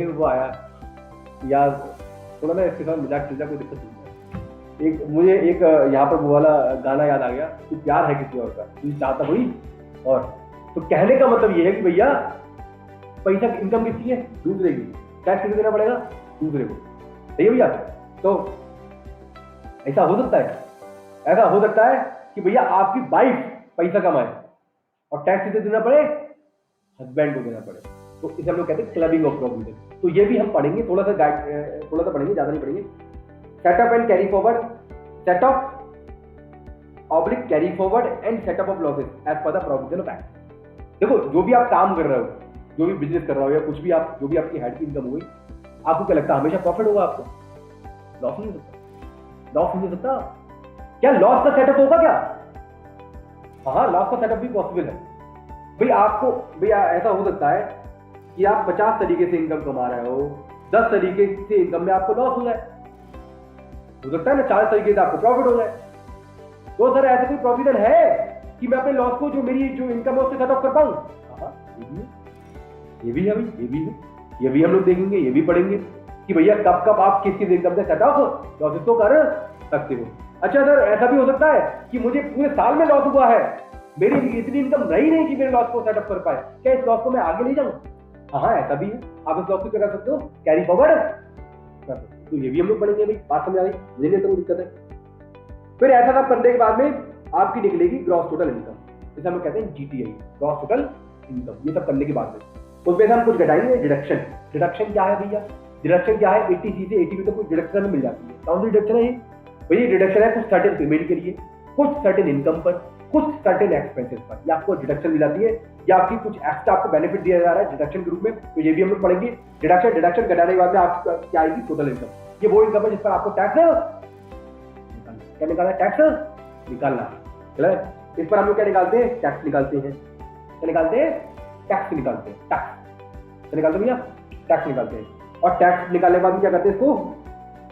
वो आया यार, थोड़ा ना इसके साथ मजाक चल जाए, कोई दिक्कत नहीं है। मुझे एक यहाँ पर वो वाला गाना याद आ गया कि प्यार है किसी और का, तुझे चाहता कोई और। तो कहने का मतलब ये है कि भैया पैसा इनकम किसकी है? दूसरे की। टैक्स किसे देना पड़ेगा? दूसरे को। सही है भैया? तो ऐसा हो सकता है कि भैया आपकी वाइफ पैसा कमाए और टैक्स किसे देना पड़े? हस्बैंड को देना पड़े। तो इसे हम लोग कहते हैं क्लबिंग ऑफ प्रोविजन। तो ये भी हम पढ़ेंगे, थोड़ा सा पढ़ेंगे, ज्यादा नहीं पढ़ेंगे। Setoff and carry forward, setoff oblique carry forward and setoff of losses as per the provision of act. देखो जो भी आप काम कर रहे हो, जो भी बिजनेस कर रहे हो, या कुछ भी आप, जो भी आपकी हेड की इनकम हुई, आपको क्या लगता है हमेशा प्रॉफिट होगा? आपको लॉस नहीं हो सकता, लॉस नहीं हो सकता। क्या लॉस का सेटअप होगा क्या? हाँ, लॉस का सेटअप भी पॉसिबल है। भैया ऐसा हो सकता है कि आप 50 तरीके से इनकम कमा रहे हो, 10 तरीके से इनकम में आपको लॉस हो जाए, हो सकता है ना 40 तरीके से आपको प्रॉफिट हो जाए। तो सर ऐसा कोई प्रोविजन है कि मैं अपने लॉस को, जो मेरी जो इनकम है उससे सेट ऑफ कर पाऊं? हाँ, ये भी हम लोग देखेंगे, ये भी पढ़ेंगे कि भैया कब आप किस इनकम से सेट ऑफ लॉसेस को कर सकते हो। अच्छा सर ऐसा भी हो सकता है कि मुझे पूरे साल में लॉस हुआ है, मेरी इतनी इनकम रही नहीं कि मेरे लॉस को सेटअप कर पाए, क्या इस लॉस को मैं आगे ले जाऊं? हाँ ऐसा भी है, आप इस लॉस को क्या कर सकते हो, कैरी फॉरवर्ड कर सकते हो। तो ये भी हम लोग पढ़ेंगे भाई, बात समझ आ रही? मुझे नहीं तो कोई दिक्कत है। फिर ऐसा सब करने के बाद में आपकी निकलेगी ग्रॉस टोटल इनकम, जैसे हम लोग कहते हैं GTI, ग्रॉस टोटल इनकम। ये सब करने के बाद में उसमें से हम कुछ घटाएंगे। डिडक्शन, डिडक्शन क्या है भैया? डिडक्शन क्या है? 80C से 80B तक कुछ डिडक्शन मिल जाती है। कौन सी डिडक्शन है ये भैया? डिडक्शन है कुछ सर्टेन पेमेंट के लिए, कुछ सर्टेन इनकम पर, कुछ सर्टेन एक्सपेंसेस पर, ये आपको डिडक्शन दिलाती है, या आपकी कुछ एक्स्ट्रा आपको बेनिफिट दिया जा रहा है डिडक्शन के रूप में। तो ये भी हम लोग पढ़ेंगे। डिडक्शन, डिडक्शन घटाने के बाद में आपकी क्या आएगी? Total income. ये वो इनकम है जिस पर आपको टैक्स क्या निकालना है? टैक्स निकालना है। इस पर हम लोग क्या निकालते हैं? टैक्स निकालते हैं। क्या निकालते हैं? टैक्स निकालते हैं। टैक्स निकालते हैं भैया, टैक्स निकालते हैं। और टैक्स निकालने के बाद क्या करते हैं? इसको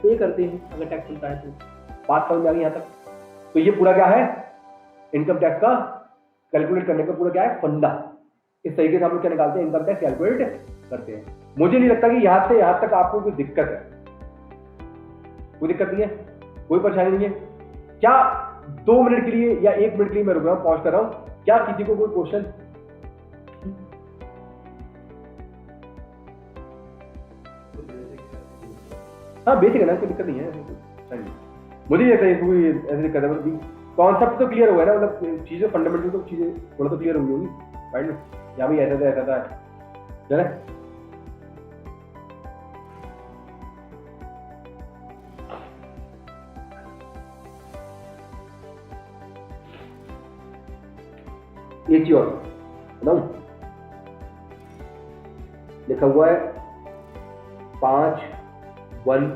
पे करते हैं अगर टैक्स मिलता है तो। बात समझ में आ गई यहाँ तक? तो ये पूरा क्या है? इनकम टैक्स का कैलकुलेट करने का पूरा क्या है? फंडा। इस तरीके से हम लोग क्या निकालते हैं? इनकम टैक्स कैलकुलेट करते हैं। मुझे नहीं लगता कि यहाँ से यहाँ तक आपको कोई दिक्कत है। कोई दिक्कत नहीं है, कोई परेशानी नहीं है। क्या 2 मिनट के लिए या 1 मिनट के लिए मैं रुक रहा हूँ, पॉज कर रहा हूँ, क्या किसी को कोई क्वेश्चन? हाँ बेसिक है ना, कोई दिक्कत नहीं है। मुझे ये चाहिए कोई ऐसी दिक्कत है, मतलब कॉन्सेप्ट तो क्लियर हो गया ना, मतलब चीजें फंडामेंटल तो चीजें थोड़ा तो क्लियर होंगी राइट? या भाई ऐसा था चले। एक चीज और बताऊं, लिखा हुआ है 5(1)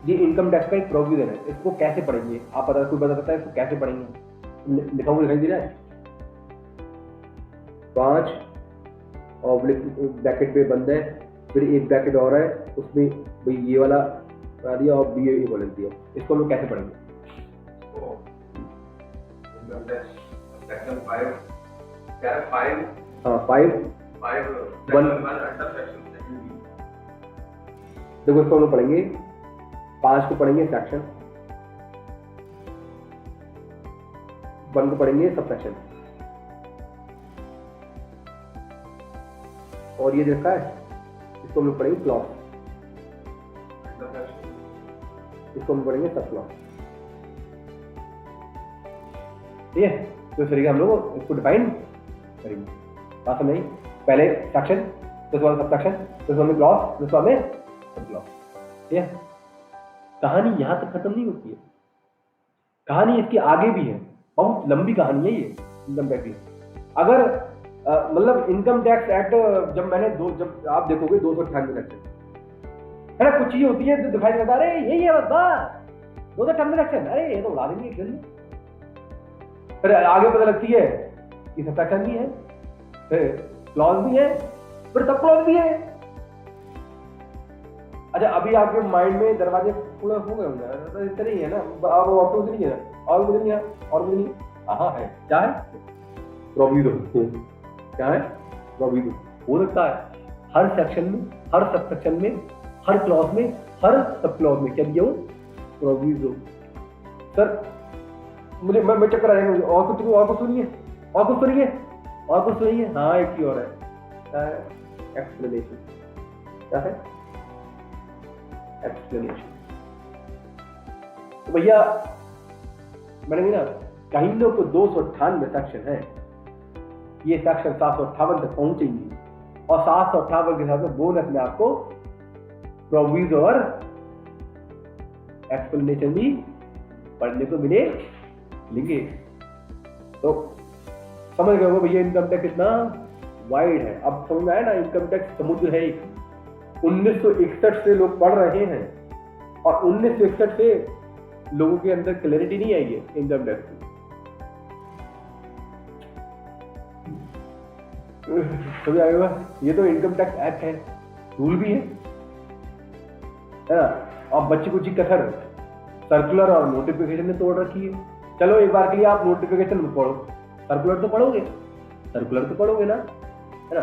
ये इनकम टैक्स का एक प्रोविजन है। इसको कैसे पढ़ेंगे आप? कोई बता सकता है इसको कैसे पढ़ेंगे? लिखा हुआ दिखाई दे रहा है 5 और ब्रैकेट पे बंद है, फिर एक ब्रैकेट और है उसमें भाई ये वाला बना दिया और बी ए बोल दिया। इसको हम लोग कैसे पढ़ेंगे? सेक्शन 5 क्या है? 5 हाँ 5(1) देखो इसको हम लोग पढ़ेंगे 5 को पढ़ेंगे सेक्शन, 1 को पढ़ेंगे सब सेक्शन, और ये देखा है इसको हम लोग पढ़ेंगे क्लॉज, इसको हम पढ़ेंगे सब क्लॉज। ठीक है, तो इस तरीके हम लोग इसको डिफाइन करेंगे। बात समझ आई? पहले सेक्शन, दूसरे वाला सब सेक्शन, दूसरे में क्लॉज, दूसरे में सब क्लॉज। ठीक है, कहानी यहां तक खत्म नहीं होती है, कहानी इसकी आगे भी है, बहुत लंबी कहानी है ये इनकम टैक्स की। अगर मतलब इनकम टैक्स एक्ट जब आप देखोगे 298 सेक्शन है ना, कुछ चीजें होती है जो दिखाई देता है, अरे यही है बस 298 सेक्शन, अरे ये तो उड़ा देंगे एक दिन। फिर आगे पता लगती है कि सब सेक्शन भी है, फिर क्लॉज भी है, फिर सब क्लॉज भी है। अच्छा अभी आपके माइंड में दरवाजे पूरा हो गए होंगे, इतना ही है ना, अब और कुछ नहीं है, और कुछ नहीं है, और कुछ नहीं। हाँ है, क्या है? प्रोविजो। क्या है? प्रोविजो। हो सकता है हर सेक्शन में, हर सब सेक्शन में, हर क्लॉज में, हर सब क्लॉज में क्या दिया हो? प्रोविजो। सर मुझे मैं चक्कर आ जाएगा, और कुछ सुनिए, और कुछ सुनिए, और कुछ सुनिए। हाँ एक ही और है, क्या है? एक्सप्लेनेशन। क्या है? एक्सप्लेनेशन। तो भैया मैंने ना कहीं लोग को 298 सेक्शन है, ये सेक्शन 758 तक पहुंचेंगे, और 758 के साथ में बोनस में आपको प्रोविजो और एक्सप्लेनेशन भी पढ़ने को मिलेंगे। तो समझ गए हो भैया इनकम टैक्स कितना वाइड है। अब समझ में आया ना, इनकम टैक्स समुद्र है। 1961 से लोग पढ़ रहे हैं, और 1961 से लोगों के अंदर क्लैरिटी नहीं आई है इनकम टैक्स की। समझ आएगा? ये तो इनकम टैक्स एक्ट है, रूल भी है ना। अब बच्ची कुछ कसर सर्कुलर और नोटिफिकेशन ने तोड़ रखी है। चलो एक बार के लिए आप नोटिफिकेशन में पढ़ो, सर्कुलर तो पढ़ोगे, सर्कुलर तो पढ़ोगे ना, है ना।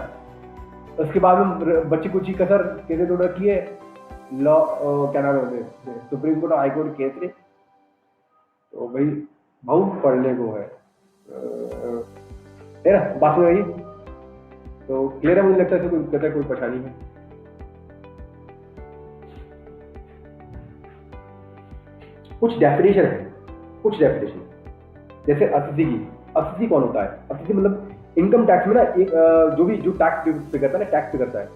उसके बाद में बच्ची कुछ कसर कैसे तोड़ रखी है, लॉ क्या नाम है, सुप्रीम कोर्ट और हाई कोर्ट केस रे, तो भाई बहुत पढ़ने को है ना, बात में वही। तो क्लियर है, मुझे लगता है कोई परेशानी है। कुछ डेफिनेशन है, कुछ डेफिनेशन जैसे अतिथि की। अतिथि कौन होता है? अतिथि मतलब इनकम टैक्स में ना एक जो टैक्स पे करता है ना, टैक्स पे करता है,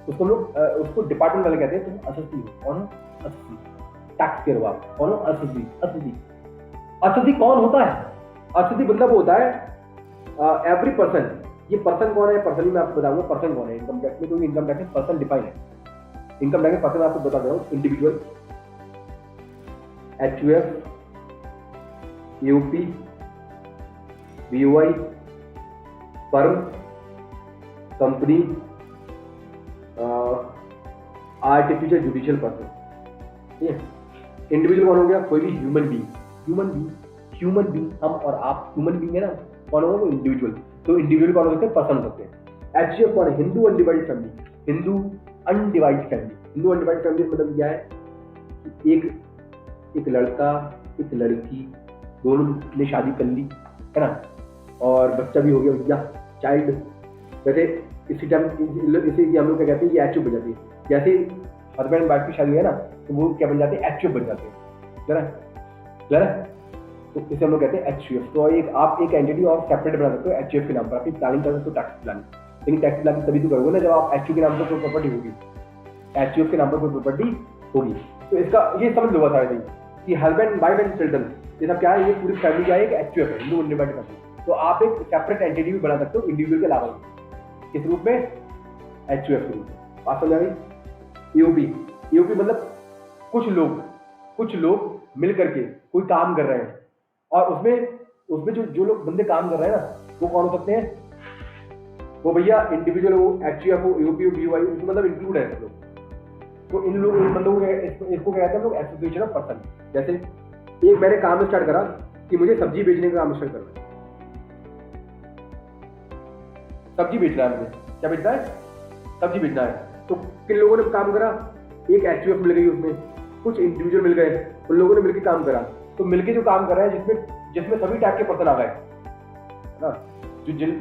उसको हम लोग उसको डिपार्टमेंट वाले कहते हैं तुम अतिथि हो। कौन हो? अतिथि। टैक्स पेयर हो आप। कौन हो? अतिथि। अतिथि। अतिथि कौन होता है? अतिथि मतलब होता है एवरी पर्सन। ये पर्सन कौन है? पर्सन ही मैं आपको बताऊंगा पर्सन कौन है इनकम टैक्स में, क्योंकि इनकम टैक्स में पर्सन डिफाइन है। इनकम टैक्स में पर्सन आपको बता दे रहा हूँ, individual, HUF, UP, BOI, firm, company, artificial judicial person. ठीक है। इंडिविजुअल कौन हो गया? कोई भी ह्यूमन बीइंग। ह्यूमन बीइंग हम और आप ह्यूमन बीइंग है ना, कौन होगा? वो इंडिविजुअल। तो इंडिविजुअल कौन हो सकते हैं? पर्सन हो सकते हैं। एचयूएफ कौन है? Hindu undivided family. Hindu undivided family. Hindu undivided family मतलब क्या है? एक लड़का, एक लड़की, दोनों ने शादी कर ली है ना, और बच्चा भी हो गया भैया, चाइल्ड। वैसे इसी टाइम इसे हम लोग क्या कहते हैं? ये एचयूएफ बन जाती है। जैसे हस्बैंड एंड वाइफ की शादी है ना, तो वो क्या बन जाते हैं? एचयूएफ बन जाते हैं। क्लियर है? तो इसे हम लोग कहते हैं एचयूएफ। तो आप एक एंटिटी और सेपरेट बना सकते हो एचयूएफ के नाम पर। अपनी प्लानिंग कर सकते हो, टैक्स प्लानिंग। लेकिन टैक्स प्लानिंग तभी तो करोगे ना जब आप एचयूएफ के नाम पर कोई प्रॉपर्टी होगी, एचयूएफ के नाम पर कोई प्रॉपर्टी होगी। तो इसका ये समझ लो सारे कि हस्बैंड, वाइफ एंड चिल्ड्रन, ये सब क्या है? ये पूरी फैमिली का एक एचयूएफ है, हिंदू अनडिवाइडेड फैमिली। तो आप एक सेपरेट एंटिटी भी बना सकते हो इंडिविजुअल के अलावा। किस रूप में? एचयूएफ के रूप में। बात समझ आ गई? ईओपी। ईओपी मतलब कुछ लोग मिल करके कोई काम कर रहे हैं, और उसमें जो लोग बंदे काम कर रहे हैं ना, वो कौन हो सकते हैं? वो भैया इंडिविजुअल हो, एचयूएफ हो, ईओपी हो, बीओआई, मतलब इंक्लूड है सब लोग। तो इन लोग मतलब इसको क्या कहते हैं लोग? Association of person. जैसे एक मैंने काम स्टार्ट करा कि मुझे सब्जी बेचने का काम स्टार्ट करना है। सब्जी बेचना है मुझे। क्या बेचना है? सब्जी बेचना है। तो किन लोगों ने काम करा? एक एचयूएफ मिल गई, उसमें कुछ इंडिविजुअल मिल गए, उन लोगों ने मिलकर काम करा। तो मिलके जो काम कर रहा है, जिसमें सभी टाइप के पर्सन आ गए ना,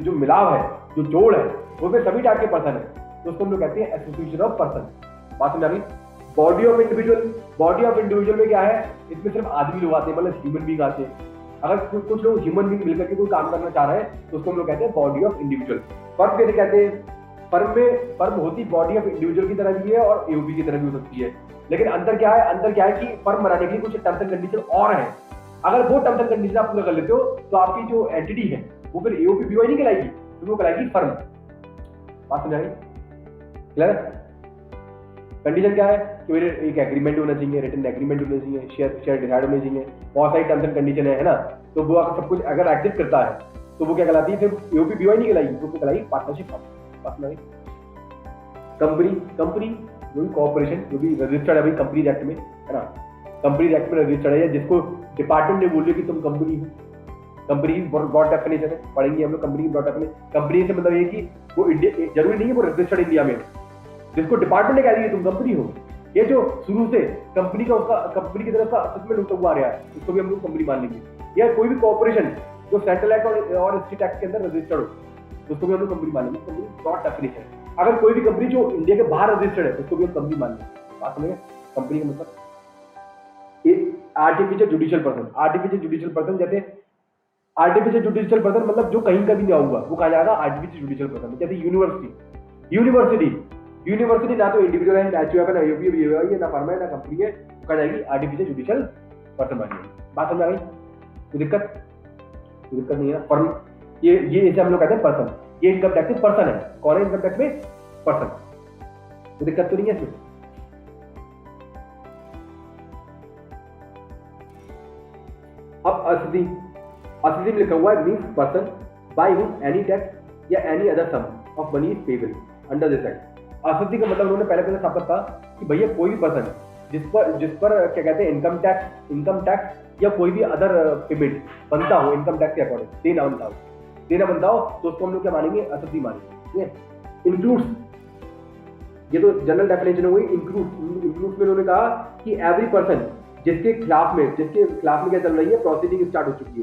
जो मिलाव है, जो जोड़ है, उसमें सभी टाइप के पर्सन है, तो उसको हम लोग कहते हैं एसोसिएशन ऑफ पर्सन। बात समझ आ गई? बॉडी ऑफ इंडिविजुअल में क्या है? इसमें सिर्फ आदमी लोग आते हैं, मतलब ह्यूमन बीइंग आते हैं। अगर कुछ लोग ह्यूमन बीइंग मिलकर के कोई काम करना चाह रहे हैं, तो उसको हम लोग कहते हैं बॉडी ऑफ इंडिविजुअल। फर्म कैसे कहते हैं? फर्म होती बॉडी ऑफ इंडिविजुअल की तरह भी है और ईओपी की तरह भी हो सकती है। लेकिन अंतर क्या है कि फर्म बनाने के लिए कुछ टर्म्स एंड कंडीशन और है। अगर वो टर्म्स एंड कंडीशन आप पूरा कर लेते हो, तो आपकी जो एंटिटी है वो फिर ईओपी बीओआई नहीं कहलाएगी, तो वो कहलाएगी फर्म। बात समझ आई? क्लियर है? कंडीशन क्या है कि मेरे एक एग्रीमेंट होना चाहिए, रिटन एग्रीमेंट होना चाहिए, शेयर डिसाइड होने चाहिए, बहुत सारी टर्म्स एंड कंडीशन है ना। तो वो सब कुछ अगर एक्टिव करता है तो वो क्या कहलाती है? फिर ईओपी बीओआई नहीं कहलाएगी, वो कहलाएगी पार्टनरशिप फर्म। बात समझ आई? कंपनी जो भी कॉर्पोरेशन जो भी रजिस्टर्ड है भाई कंपनी एक्ट में, है ना, कंपनी एक्ट में रजिस्टर्ड है, जिसको डिपार्टमेंट ने बोलिए कि तुम कंपनी हो। कंपनी की ब्रॉड डेफिनेशन है, पढ़ेंगे हम लोग कंपनी की ब्रॉड डेफिनेशन। कंपनी से मतलब ये कि वो इंडिया, जरूरी नहीं है वो रजिस्टर्ड इंडिया में, जिसको डिपार्टमेंट ने कह दिया तुम कंपनी हो, ये जो शुरू से कंपनी की तरफ का असेसमेंट होता हुआ आ रहा है, उसको भी हम लोग कंपनी मान लेंगे। या कोई भी कॉर्पोरेशन जो सेंट्रल एक्ट और स्टेट एक्ट के अंदर रजिस्टर्ड हो, उसको भी हम लोग कंपनी मान लेंगे। कंपनी ब्रॉड डेफिनेशन है। अगर कोई भी कंपनी जो इंडिया के बाहर रजिस्टर्ड है, उसको भी हम कंपनी मान लेंगे। बात समझे? कंपनी का मतलब artificial judicial person. Artificial judicial person जैसे आर्टिफिशियल जुडिशियल पर्सन मतलब जो कहीं का भी नहीं होगा, वो कहा जाएगा आर्टिफिशियल जुडिशियल पर्सन। जैसे यूनिवर्सिटी ना तो इंडिविजुअल है, ना एचयूएफ है, ना ईओपी है, ना फर्म है, ना कंपनी है, वो कहा जाएगी आर्टिफिशियल जुडिशियल पर्सन बन जाएगी। बात समझ आ गई? कोई दिक्कत नहीं है ना। फर्म ये इसे हम लोग कहते हैं पर्सन। ये इनकम टैक्स में पर्सन है। कौन है इनकम टैक्स में? पर्सन। कोई दिक्कत तो नहीं है इसमें? अब असिथि में लिखा हुआ है means person by whom any tax या any other sum of money is payable under this act. असिथि का मतलब उन्होंने पहले साबित था कि भैया कोई भी पर्सन जिस पर क्या कहते हैं इनकम टैक्स या कोई भी अदर पेमेंट बनता हो इनकम टैक्स के अकॉर्डिंग देना बनता हो, तो उसको हम लोग क्या मानेंगे? असिथि मानेंगे। ठीक है? इंक्लूड्स, ये तो जनरल डेफिनेशन हो गई। इंक्लूड्स में उन्होंने कहा कि एवरी पर्सन जिसके खिलाफ में क्या चल रही है, प्रोसीडिंग स्टार्ट हो चुकी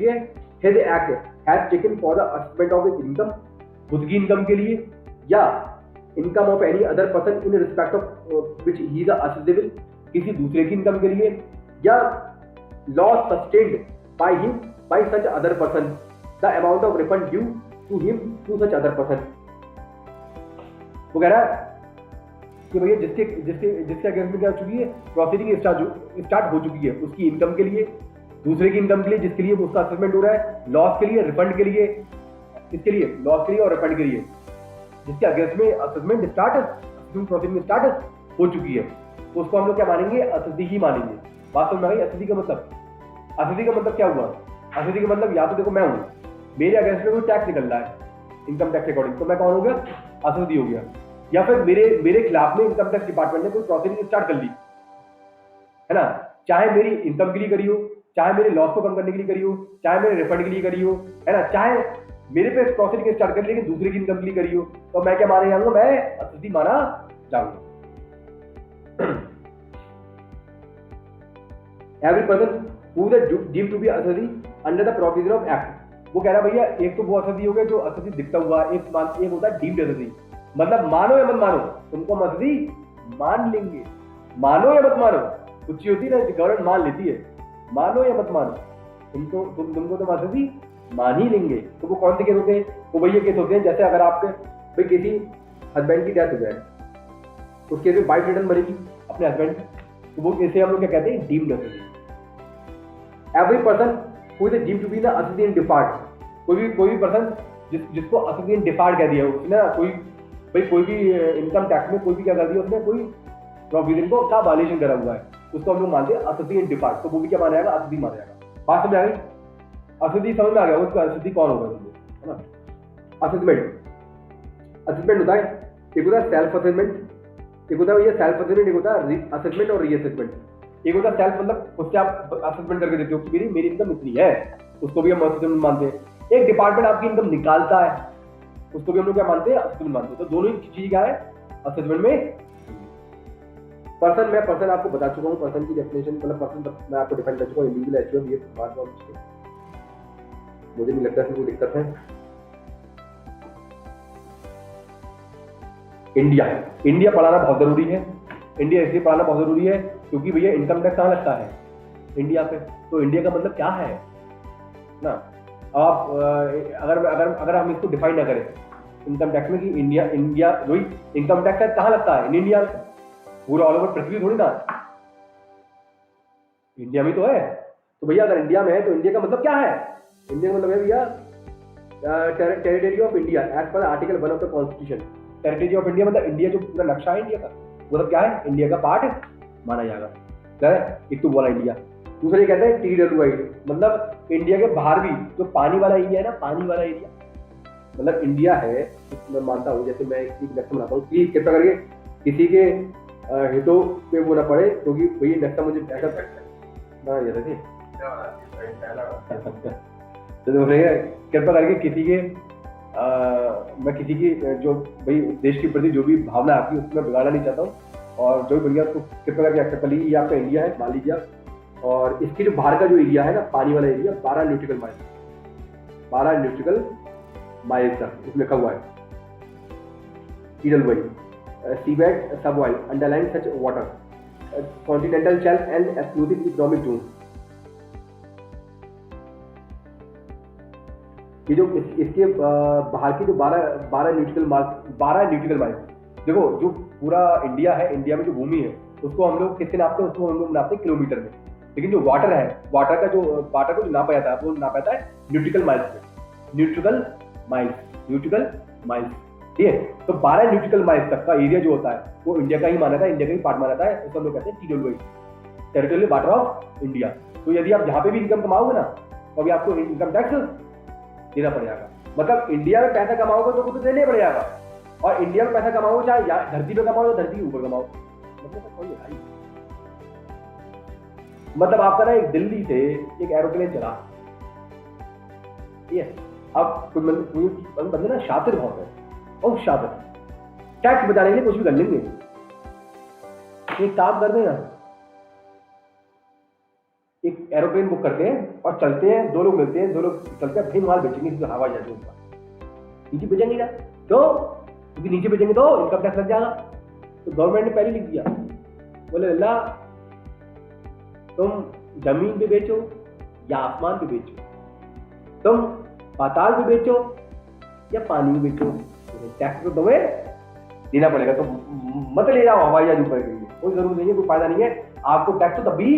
है, his act has taken for the assessment of his income, खुद की इनकम के लिए, या income of any other person in respect of which he is assessable, किसी दूसरे की इनकम के लिए, या loss sustained by him by such other person, the amount of refund due to him to such other person. वो कह रहा है कि भैया जिसके अगेंस्ट में क्या हो चुकी है, प्रोसीडिंग स्टार्ट हो चुकी है उसकी इनकम के लिए, दूसरे की इनकम के लिए जिसके लिए उसका असेसमेंट हो रहा है, लॉस के लिए, रिफंड के लिए, इसके लिए लॉस के लिए और रिफंड के लिए, जिसके अगेंस्ट में असेसमेंट प्रोसीडिंग स्टार्ट हो चुकी है, तो उसको हम लोग क्या मानेंगे, असेसी ही मानेंगे। बात समझ में आई? असेसी का मतलब क्या हुआ? असेसी का मतलब या तो देखो मैं हूं, मेरे अगेंस्ट में कोई टैक्स निकल रहा है इनकम टैक्स अकॉर्डिंग, तो मैं कौन हो गया, असेसी हो गया। या फिर मेरे खिलाफ में इनकम टैक्स डिपार्टमेंट ने कोई प्रोसीडिंग स्टार्ट कर ली है ना, चाहे मेरी इनकम के लिए करी हो, चाहे मेरे लॉस को कम करने के लिए करी हो, चाहे मेरे रिफंड के लिए करी हो, है ना, चाहे मेरे पे प्रोसीडिंग स्टार्ट कर लेकिन दूसरे की इनकम के लिए करी हो, तो मैं क्या माने जाऊंगा, मैं असेसी माना जाऊंगा। Every person who is deemed to be assessee under the provision of act. वो कह रहा है भैया एक तो वो असेसी हो गया जो असेसी दिखता हुआ, एक होता है डीम्ड असेसी, मतलब मानो या मत मानो तुमको हम असेसी मान लेंगे, मानो या मत मानो, कुछ चीज होती है ना गवर्नमेंट मान लेती है, मानो या मत मानो तुमको तो असेसी मान ही लेंगे। तो वो कौन से केस होते हैं, वो भैया केस होते हैं जैसे अगर आपके भाई किसी हस्बैंड की डेथ हो जाए, उस केस में वाइफ रिटर्न भरेगी अपने हस्बैंड, तो वो इसे हम लोग क्या कहते हैं, deemed assessee. Every person who is deemed to be the assessee in default, कोई भी पर्सन जिसको असेसी इन डिफॉल्ट कह दिया उसने, कोई भी इनकम टैक्स में कोई भी क्या कर दिया उसने, कोई प्रोविजन को का वायलेशन करा हुआ है, उसको हम लोग मानते हैं असेसी इन डिफॉल्ट, तो वो भी क्या माना जाएगा, असेसी माना जाएगा। बात समझ आ गई? असेसी समझ में आ गया, उसका असेसी कौन होगा, है ना। असेसमेंट होता है, एक होता है सेल्फ असेसमेंट, एक होता है ये सेल्फ असेसमेंट, एक होता है असेसमेंट और रीअसेसमेंट। एक होता है सेल्फ, मतलब उससे आप असेसमेंट करके देते हो कि मेरी इनकम इतनी है, उसको भी हम असेसमेंट मानते हैं। एक डिपार्टमेंट आपकी इनकम निकालता है, उसको भी हम लोग क्या मानते हैं, असेसमेंट मानते हैं। तो दोनों ही चीज क्या है असेसमेंट में। पर्सन आपको बता चुका हूँ, पर्सन की डेफिनेशन, मतलब पर्सन मैं आपको डिफाइन कर चुका हूँ, इंडिविजुअल एचयूएम, ये बात मुझे नहीं लगता कोई दिक्कत है। इंडिया पढ़ाना बहुत जरूरी है। इंडिया इसलिए पढ़ाना बहुत जरूरी है क्योंकि भैया इनकम टैक्स कहाँ लगता है, इंडिया पे। तो इंडिया का मतलब क्या है ना, आप अगर हम इसको डिफाइन ना करें इनकम टैक्स में कि इंडिया वही इनकम टैक्स कहाँ लगता है, इन इंडिया, पूरा ऑल ओवर पृथ्वी थोड़ी ना, इंडिया में तो है। तो भैया अगर इंडिया में है तो इंडिया का मतलब क्या है, इंडिया का मतलब है भैया territory of India as per article 1 of the constitution. Territory of India मतलब इंडिया जो पूरा नक्शा है इंडिया का, मतलब क्या है, इंडिया का पार्ट माना जाएगा। एक तो बोला इंडिया, दूसरा ये कहते हैं TWI, मतलब इंडिया के बाहर भी जो पानी वाला एरिया है ना, पानी वाला एरिया मतलब इंडिया है। मैं मानता हूँ, जैसे मैं एक नक्शा बनाता हूँ, प्लीज कृपया करके किसी के हितों पे वो ना पड़े, क्योंकि भाई नक्शा मुझे ऐसा बना दिया था तो कृपया करके किसी के मैं किसी की जो भाई देश के प्रति जो भी भावना आपकी उसमें बिगाड़ना नहीं चाहता हूँ, और जो भी बन गया उसको कृपया करके एक्सेप्ट कर लीजिए। ये आपका इंडिया है, मान लीजिए। और इसके जो बाहर का जो एरिया है ना, पानी वाला एरिया, 12 न्यूट्रिकल माइल्स का इसमें लिखा हुआ है TWI, सीबेड सब oil underline such water continental shelf and exclusive economic zone. ये जो इसके बाहर की जो 12 न्यूट्रिकल माइल्स, देखो जो पूरा इंडिया है, इंडिया में जो भूमि है उसको हम लोग किससे नापते हैं, उसको हम लोग नापते हैं किलोमीटर में। लेकिन जो वाटर है, वाटर को जो नापा जाता है वो नापा जाता है न्यूट्रिकल माइल्स, ठीक है। तो 12 न्यूट्रिकल माइल्स तक का एरिया जो होता है वो इंडिया का ही माना था, इंडिया का ही पार्ट माना था, उसको हम लोग कहते हैं TWI, territorial water of India. तो यदि आप जहाँ पे भी इनकम कमाओगे ना, तो अभी आपको इनकम टैक्स देना पड़ जाएगा। मतलब इंडिया में पैसा कमाओगे तो कुछ देने पड़ जाएगा, और इंडिया में पैसा कमाओ चाहे धरती पे कमाओ या धरती के ऊपर कमाओ, मतलब आपका ना एक दिल्ली से एक एरोप्लेन चला, ठीक है। अब कुछ बंदे ना शातिर बहुत है, और शातिर टैक्स बचाने के लिए कुछ भी कर लेंगे। एक काम कर देना, एक एरोप्लेन बुक करते हैं और चलते हैं, 2 लोग मिलते हैं, 2 लोग चलते हैं, भाई माल बेचेंगे जो हवाई जहाज ऊपर, नीचे बेचेंगे ना, क्यों? क्योंकि नीचे बेचेंगे तो इनकम टैक्स लग जाएगा। तो गवर्नमेंट ने पहले लिख दिया, बोले अल्लाह तुम जमीन पे बेचो या आसमान पे बेचो, तुम पाताल पे बेचो या पानी में बेचो, टैक्स तो तुम्हें देना पड़ेगा। तो मत ले जाओ हवाई जहाज ऊपर के लिए, कोई जरूरत नहीं है, कोई फायदा नहीं है, आपको टैक्स तो तभी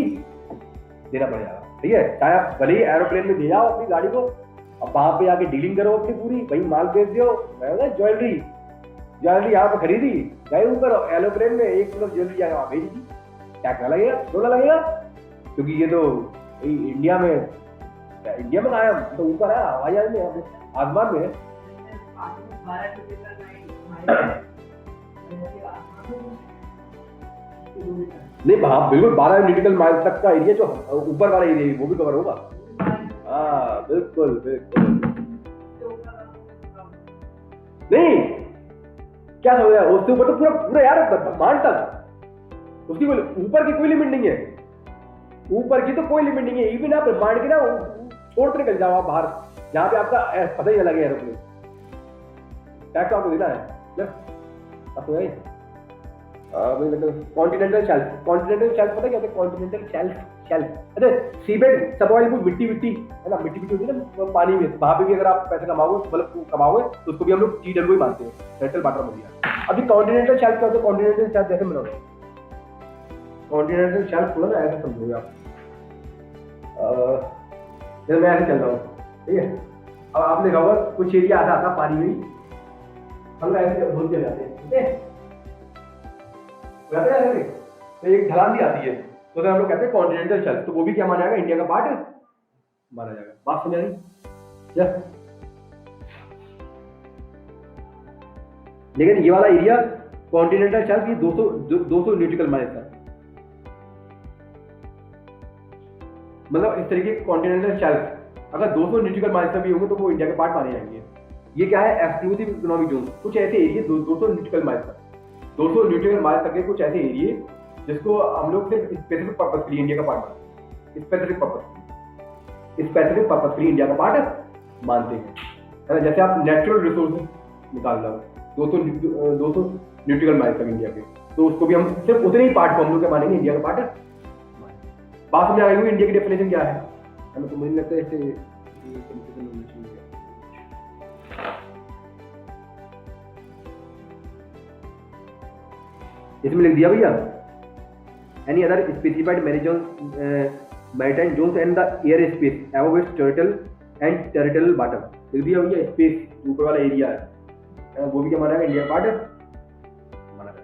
देना पड़ेगा, ठीक है? चाहे आप भले ही एरोप्लेन में ले जाओ अपनी गाड़ी को, अब वहां पे आके डीलिंग करो अपनी पूरी, वही माल बेच दो, ज्वेलरी यहाँ पे खरीदी, गए ऊपर एरोप्लेन में 1 किलो ज्वेलरी जाकर वहां भेज दी, टैक्स लगेगा, क्यों ना लगेगा? क्योंकि ये तो इंडिया में आया तो ऊपर है, हवाई जहाज में आसमान में है। नहीं हाँ बिल्कुल 12 न्यूटिकल माइल तक का एरिया जो ऊपर वाला एरिया वो भी कवर होगा। हाँ बिल्कुल बिल्कुल। नहीं क्या समझ रहा है, उससे ऊपर तो पूरा पूरा यार ब्रह्मांड तक, उसकी कोई ऊपर की कोई लिमिट नहीं है, ऊपर की तो कोई लिमिट नहीं है। इवन आप ब्रह्मांड के ना छोड़ निकल जाओ आप बाहर, जहाँ पे आपका पता ही ना लगे एरोप्लेन, टैक्स आपको देना है। आपको कॉन्टिनेंटल शेल्फ, कॉन्टिनेंटल शेल्फ पता क्या होता है? कॉन्टिनेंटल शेल्फ अरे सीबेड सबऑइल में मिट्टी है ना, मिट्टी होती है ना पानी में, वहां पे भी अगर आप पैसे कमाओगे मतलब कमाओगे तो उसको भी हम लोग TW ही मानते हैं, टेरिटोरियल वाटर एरिया। अभी कॉन्टिनेंटल शेल्फ क्या होता है? कॉन्टिनेंटल शेल्फ जैसे बनाओ, कॉन्टिनेंटल शेल्फ थोड़ा ना ऐसे समझोगे आप, जैसे मैं ऐसे चल रहा हूँ, ठीक है, अब आपने देखा होगा कुछ एरिया आता पानी में ही हम ऐसे घूम के जाते हैं, ठीक है, तो एक ढलान भी आती है, तो हम लोग कहते हैं कॉन्टिनेंटल शेल्फ, तो वो भी क्या माना जाएगा? इंडिया का पार्ट माना जाएगा। बात समझ आ रही? लेकिन ये वाला एरिया कॉन्टिनेंटल शेल्फ ये 200 न्यूटिकल माइल का, मतलब इस तरीके के कॉन्टिनेंटल शेल्फ अगर 200 न्यूटिकल माइल तक भी होंगे तो वो इंडिया के पार्ट माने जाएंगे। ये क्या है? एक्सक्लूसिव इकोनॉमिक जोन, कुछ ऐसे एरिया 200 न्यूटिकल माइल तक, 200 न्यूटिकल माइल तक के कुछ ऐसे एरिया जिसको हम लोग सिर्फ स्पेसिफिक पर्पस के लिए इंडिया का पार्ट मानते हैं, स्पेसिफिक पर्पस के लिए इंडिया का पार्ट मानते हैं, है ना? जैसे आप नेचुरल रिसोर्स निकाल लो 200 न्यूटिकल माइल तक इंडिया के, तो उसको भी हम सिर्फ उतने ही पार्ट को हम लोग क्या मानेंगे? इंडिया का पार्ट। बात समझ आ गई होगी इंडिया की डेफिनेशन क्या है ना? तो मुझे लगता है ऐसे इसमें लिख दिया भैया, any other specified maritime zones and the air space above its territorial water, लिख दिया भैया। स्पेस ऊपर वाला एरिया है वो भी क्या माना है? इंडिया पार्ट माना है।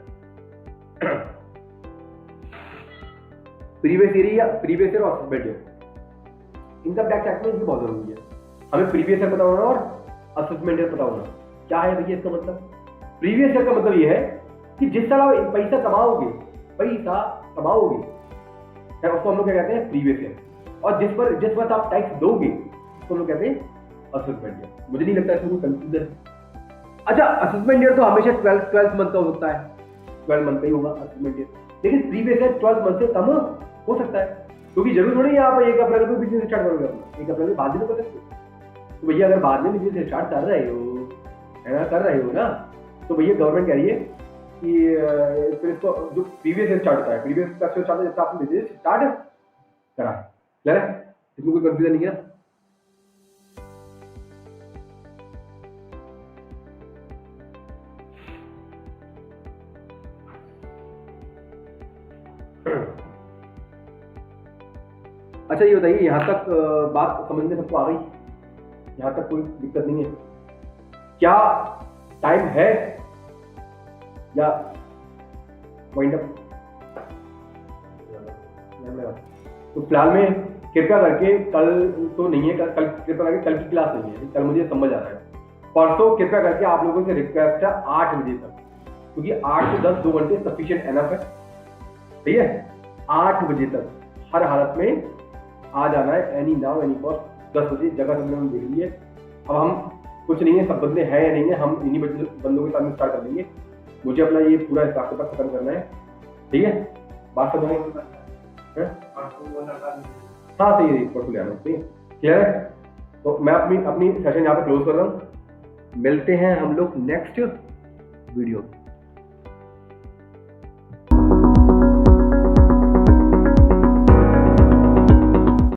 प्रीवियस ईयर और suspend year, income tax act में ये बहुत जरूरी है, हमें प्रीवियस ईयर पता होना और असेसमेंट ईयर पता होना। क्या है भैया इसका मतलब? प्रीवियस ईयर का मतलब ये है कि जिस साल आप पैसा कमाओगे उसको हम लोग क्या कहते हैं? Previous year. और जिस वर्ष आप टैक्स दोगे तो हम लोग कहते हैं असेसमेंट ईयर। मुझे नहीं लगता इसमें कंफ्यूजन है। अच्छा असेसमेंट ईयर तो हमेशा 12 मंथ का होता है, 12 मंथ का ही होगा असेसमेंट ईयर, लेकिन प्रीवियस ईयर 12 मंथ से कम हो सकता है, क्योंकि जरूरी थोड़ी है आप 1 अप्रैल को बिजनेस स्टार्ट करोगे अपना, 1 अप्रैल के बाद में कर सकते हो। तो भैया अगर बाद में बिजनेस स्टार्ट कर रहे हो ना, तो भैया गवर्नमेंट कह रही है कि फिर इसको जो प्रीवियस ईयर स्टार्ट होता है, प्रीवियस का स्टार्ट होता है जब आपने बिजनेस स्टार्ट करा, क्लियर है? इसमें कोई कंफ्यूजन नहीं है। अच्छा ये बताइए, यहाँ तक बात समझ में सबको आ गई? यहाँ तक कोई दिक्कत नहीं है? क्या टाइम है या वाइंड अप? तो फिलहाल में कृपया करके कल तो नहीं है, कल कृपया करके कल की क्लास नहीं है, कल मुझे समझ आ रहा है। परसों कृपया करके आप लोगों से रिक्वेस्ट है 8 बजे तक, क्योंकि 8 से 10 2 घंटे सफिशिएंट एनफ है, ठीक है? 8 बजे तक हर हालत में आ जाना है, एनी नाउ एनी कॉस्ट। 10 बजे जगह हमने हम देख ली है, अब हम कुछ नहीं है, सब बंदे हैं या नहीं है, हम इन्हीं बंदों के साथ स्टार्ट कर देंगे। मुझे अपना ये पूरा हिसाब किताब खत्म करना है, ठीक है? बात समझ हाँ सही है, परसों ले आना, सही है, क्लियर है। तो मैं अपनी अपनी सेशन यहाँ पे क्लोज कर रहा हूँ, मिलते हैं हम लोग नेक्स्ट वीडियो।